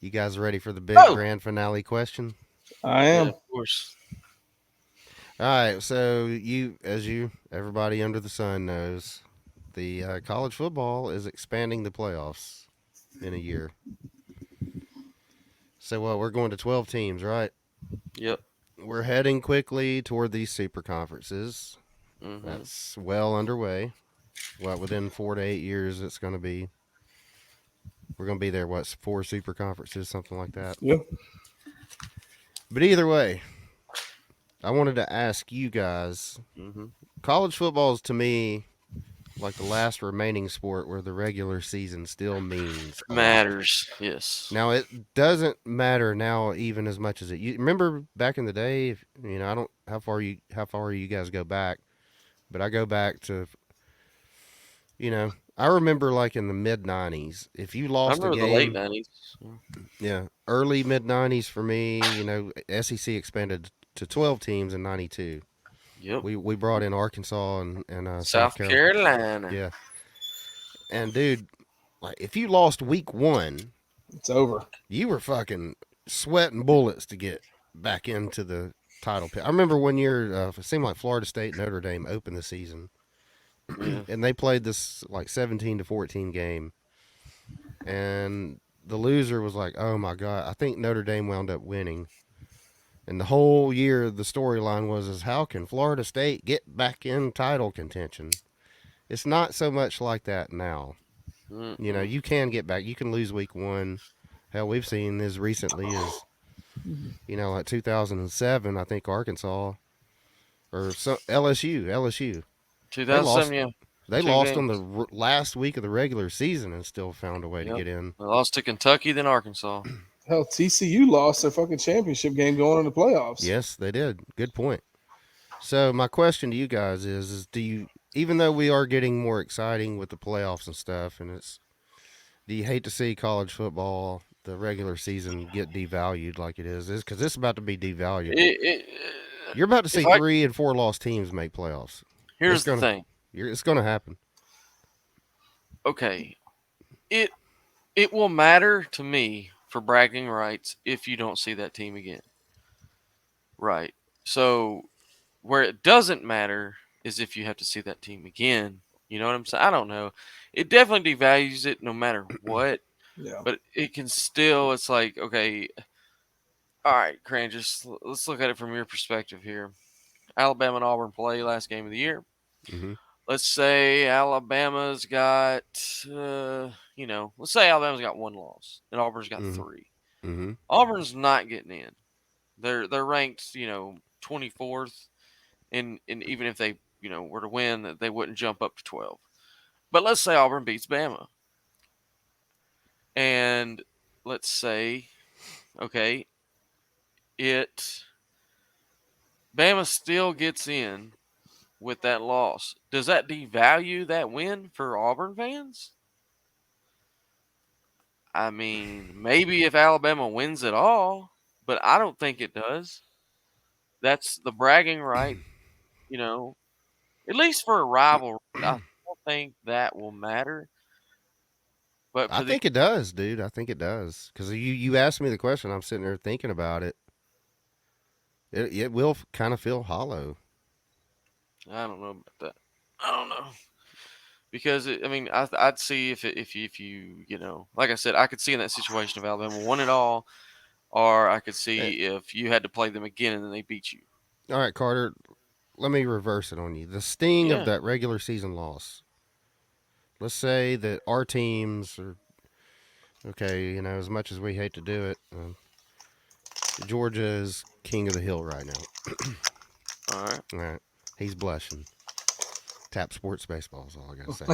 You guys ready for the big grand finale question? I am. Yeah, of course. All right, so everybody under the sun knows, the college football is expanding the playoffs in a year. So we're going to 12 teams, right? Yep. We're heading quickly toward these super conferences. Mm-hmm. That's well underway. within 4 to 8 years, it's going to be. We're going to be there. 4 super conferences, something like that. Yeah. But either way, I wanted to ask you guys. College football is to me like the last remaining sport where the regular season still means matters. Yes. Now it doesn't matter now even as much as it. You remember back in the day? I don't how far you guys go back, but I go back to. I remember like in the mid '90s, if you lost a game, the late '90s. Yeah, early mid '90s for me. SEC expanded to 12 teams in '92. Yep. We brought in Arkansas and South Carolina. Yeah. And dude, like if you lost week 1, it's over. You were fucking sweating bullets to get back into the title pit. I remember one year, it seemed like Florida State Notre Dame opened the season, and they played this like 17-14 game, and the loser was like, "Oh my god!" I think Notre Dame wound up winning. And the whole year, the storyline was how can Florida State get back in title contention? It's not so much like that now. You can get back. You can lose week 1. Hell, we've seen as recently as, like 2007, I think Arkansas or LSU. 2007, They lost on the last week of the regular season and still found a way to get in. They lost to Kentucky, then Arkansas. Hell, TCU lost their fucking championship game going into the playoffs. Yes, they did. Good point. So my question to you guys is do you, even though we are getting more exciting with the playoffs and stuff, and do you hate to see college football, the regular season, get devalued like it is? Because it's about to be devalued. You're about to see 3 and 4 lost teams make playoffs. Here's the thing. It's going to happen. Okay. It will matter to me for bragging rights if you don't see that team again. Right. So where it doesn't matter is if you have to see that team again. You know what I'm saying? I don't know. It definitely devalues it no matter what. Yeah. But it can still, it's like, okay, all right, Cran, just let's look at it from your perspective here. Alabama and Auburn play last game of the year. Mm-hmm. Let's say Alabama's got, let's say Alabama's got 1 loss and Auburn's got 3. Mm-hmm. Auburn's not getting in. They're ranked, 24th, and even if they, were to win, they wouldn't jump up to 12. But let's say Auburn beats Bama, and let's say, okay, Bama still gets in with that loss. Does that devalue that win for Auburn fans? I mean, maybe if Alabama wins it all, but I don't think it does. That's the bragging right, at least for a rivalry. I don't think that will matter. But I think it does, dude. I think it does. Because you asked me the question. I'm sitting there thinking about it. It will kind of feel hollow. I don't know about that. I don't know. Because, I'd see if you, like I said, I could see in that situation if Alabama won it all, or I could see if you had to play them again and then they beat you. All right, Carter, let me reverse it on you. The sting of that regular season loss. Let's say that our teams are, okay, as much as we hate to do it, Georgia is king of the hill right now. All right. He's blushing. Tap Sports Baseball is all I gotta say.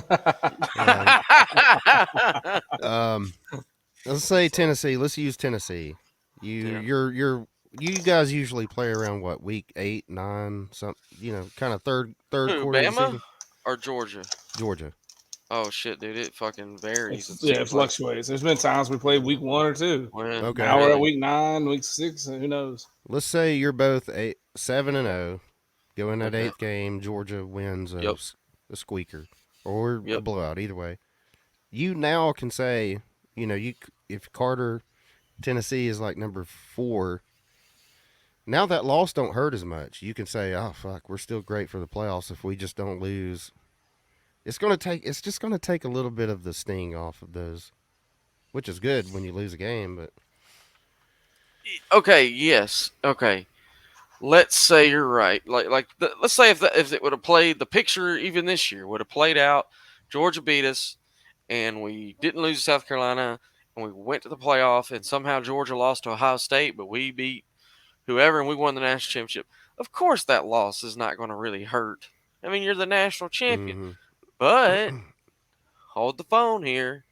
Let's say Tennessee. Let's use Tennessee. You guys usually play around what, week 8, 9, something, kind of third quarter of the season? Or Georgia? Georgia. Oh shit, dude! It fucking varies. It fluctuates. There's been times we played week 1 or 2. Okay. Now we're at week 9, week 6, and who knows? Let's say you're both 7-0. Go in that 8th game, Georgia wins a squeaker or a blowout, either way. You now can say, if Carter, Tennessee is like number 4, now that loss don't hurt as much. You can say, oh, fuck, we're still great for the playoffs if we just don't lose. It's just going to take a little bit of the sting off of those, which is good when you lose a game, but. Okay, yes. Okay. let's say you're right. Let's say if it would have played the picture even this year would have played out, Georgia beat us, and we didn't lose to South Carolina, and we went to the playoff, and somehow Georgia lost to Ohio State, but we beat whoever and we won the national championship. Of course, that loss is not going to really hurt. I mean, you're the national champion, but hold the phone here.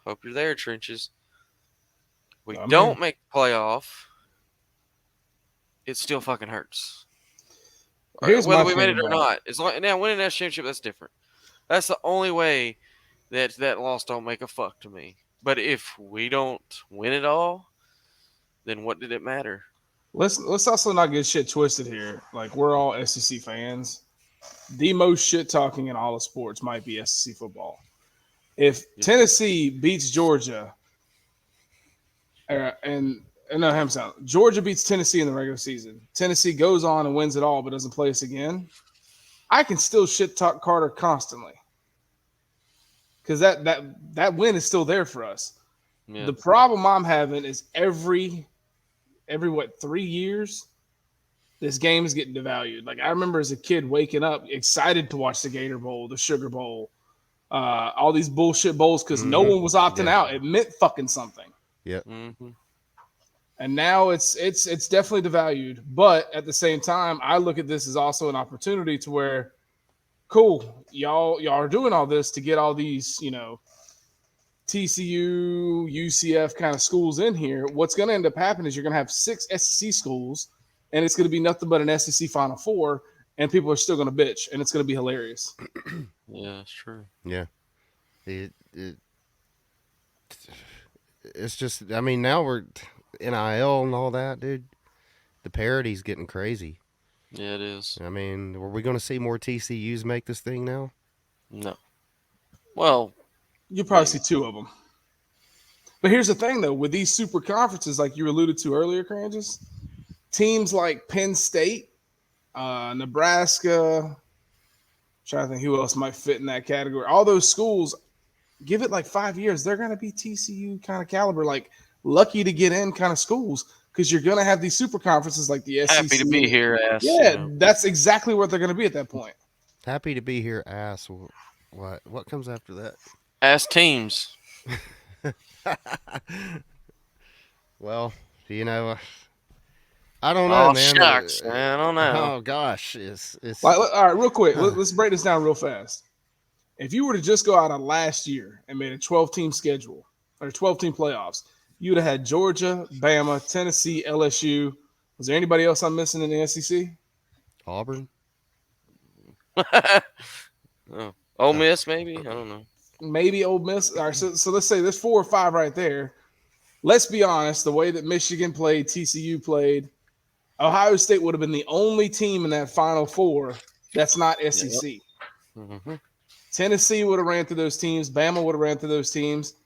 Hope you're there, trenches. We don't make the playoff. It still fucking hurts. Whether we made it or not. Now, winning that championship, that's different. That's the only way that loss don't make a fuck to me. But if we don't win it all, then what did it matter? Let's also not get shit twisted here. Like, we're all SEC fans. The most shit talking in all of sports might be SEC football. If Tennessee beats Georgia, Georgia beats Tennessee in the regular season, Tennessee goes on and wins it all but doesn't play us again, I can still shit talk Carter constantly. Because that win is still there for us. Yeah. The problem I'm having is every 3 years, this game is getting devalued. Like, I remember as a kid waking up excited to watch the Gator Bowl, the Sugar Bowl, all these bullshit bowls because no one was opting out. It meant fucking something. Yeah. And now it's definitely devalued. But at the same time, I look at this as also an opportunity to where, cool, y'all are doing all this to get all these, TCU, UCF kind of schools in here. What's going to end up happening is you're going to have 6 SEC schools, and it's going to be nothing but an SEC Final Four, and people are still going to bitch, and it's going to be hilarious. Yeah, that's true. Yeah. It's just, I mean, now we're NIL and all that, dude. The parody's getting crazy. Yeah, it is. I mean, are we going to see more TCUs make this thing now? No. Well, you'll probably see 2 of them. But here's the thing, though. With these super conferences, like you alluded to earlier, Cranges, teams like Penn State, Nebraska, I'm trying to think who else might fit in that category. All those schools, give it like 5 years, they're going to be TCU kind of caliber, like lucky to get in kind of schools, because you're going to have these super conferences like the SEC. Happy to be here, ass. Yeah, that's exactly what they're going to be at that point. Happy to be here, ass. What comes after that? Ass teams. Well, I don't know, man. Shucks, man. I don't know. Oh gosh, it's all right. Real quick, let's break this down real fast. If you were to just go out on last year and made a 12-team schedule or 12-team playoffs, you would have had Georgia, Bama, Tennessee, LSU. Was there anybody else I'm missing in the SEC? Auburn. Ole Miss, maybe. I don't know. Maybe Ole Miss. All right, so let's say there's 4 or 5 right there. Let's be honest. The way that Michigan played, TCU played, Ohio State would have been the only team in that Final Four that's not SEC. Yep. Mm-hmm. Tennessee would have ran through those teams. Bama would have ran through those teams.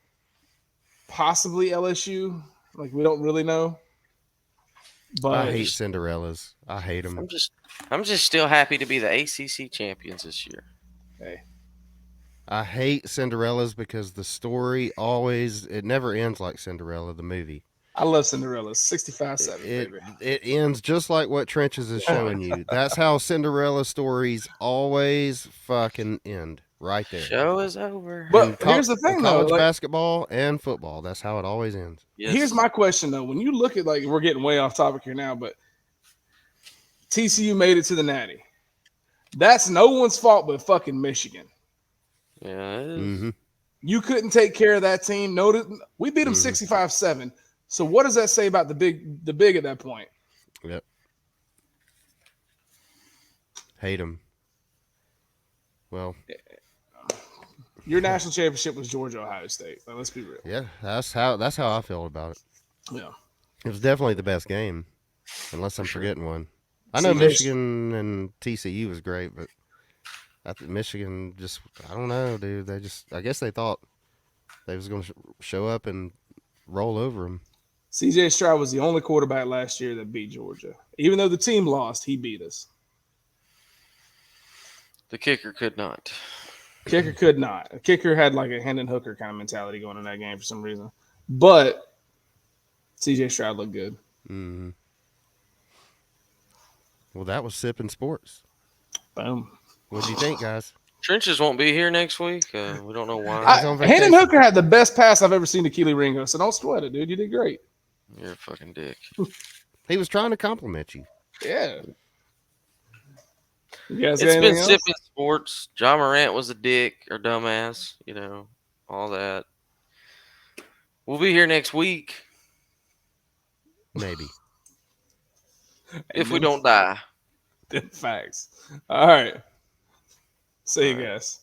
Possibly LSU. Like, we don't really know. But I hate Cinderellas. I hate them. I'm just still happy to be the ACC champions this year. Hey. I hate Cinderellas because the story it never ends like Cinderella, the movie. I love Cinderella. 65-7, baby. It ends just like what Trenches is showing you. That's how Cinderella stories always fucking end. Right there. Show is over. But here's the thing, though. College basketball and football. That's how it always ends. Yes. Here's my question, though. When you look at, like, we're getting way off topic here now, but TCU made it to the Natty. That's no one's fault but fucking Michigan. Yeah, it is. Mm-hmm. You couldn't take care of that team. We beat them 65-7. So what does that say about the big at that point? Yep. Hate them. Well, your national championship was Georgia, Ohio State. Let's be real. Yeah, that's how I feel about it. Yeah, it was definitely the best game, unless I'm forgetting one. I know Michigan and TCU was great, but I think Michigan I don't know, dude. I guess they thought they was going to show up and roll over them. CJ Stroud was the only quarterback last year that beat Georgia. Even though the team lost, he beat us. The kicker could not. Kicker could not. A kicker had like a Hendon Hooker kind of mentality going in that game for some reason. But CJ Stroud looked good. Mm-hmm. Well, that was Sipping Sports. Boom. What do you think, guys? Trenches won't be here next week. We don't know why. Hendon Hooker had the best pass I've ever seen to Keely Ringo, so don't sweat it, dude. You did great. You're a fucking dick. He was trying to compliment you. Yeah. You guys It's got been anything else? Sipping Sports. John Morant was a dick or dumbass, all that. We'll be here next week. Maybe. If we don't die. Facts. All right. See you guys.